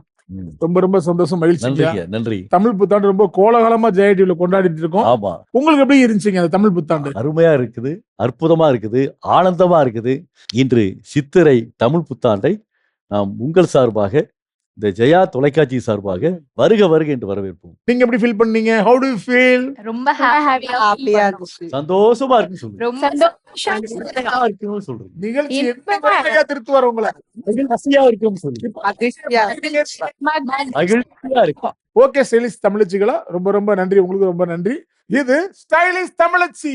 ரொம்ப ரொம்ப சந்தோஷம், மகிழ்ச்சி. நன்றிங்க. நன்றி. தமிழ் புத்தாண்டு ரொம்ப கோலாகலமா ஜெயா டிவில கொண்டாடிட்டு இருக்கோம். ஆமா. உங்களுக்கு எப்படி இருந்துச்சுங்க அந்த தமிழ் புத்தாண்டு? அருமையா இருக்குது, அற்புதமா இருக்குது, ஆனந்தமா இருக்குது. இன்று சித்திரை தமிழ் புத்தாண்டை நாம் உங்கள் சார்பாக, இந்த ஜெயா தொலைக்காட்சி சார்பாக வருக வருக என்று வரவேற்போம். நீங்க எப்படி ஃபீல் பண்ணீங்க? How do you feel? ரொம்ப ஹாப்பியா இருந்துச்சு. சந்தோஷமா இருக்கு சொல்லுங்க. ரொம்ப சந்தோஷம். இருக்குன்னு சொல்றீங்க. நிகழ்ச்சி என்ன திருத்து வர உங்களை மகிழ்ச்சியா இருக்குன்னு சொல்லுங்க. மகிழ்ச்சியா இருக்கு. ஓகே ஸ்டைலிஷ் தமிழச்சிகளா, ரொம்ப ரொம்ப நன்றி. உங்களுக்கு ரொம்ப நன்றி. இது ஸ்டைலிஷ் தமிழச்சி.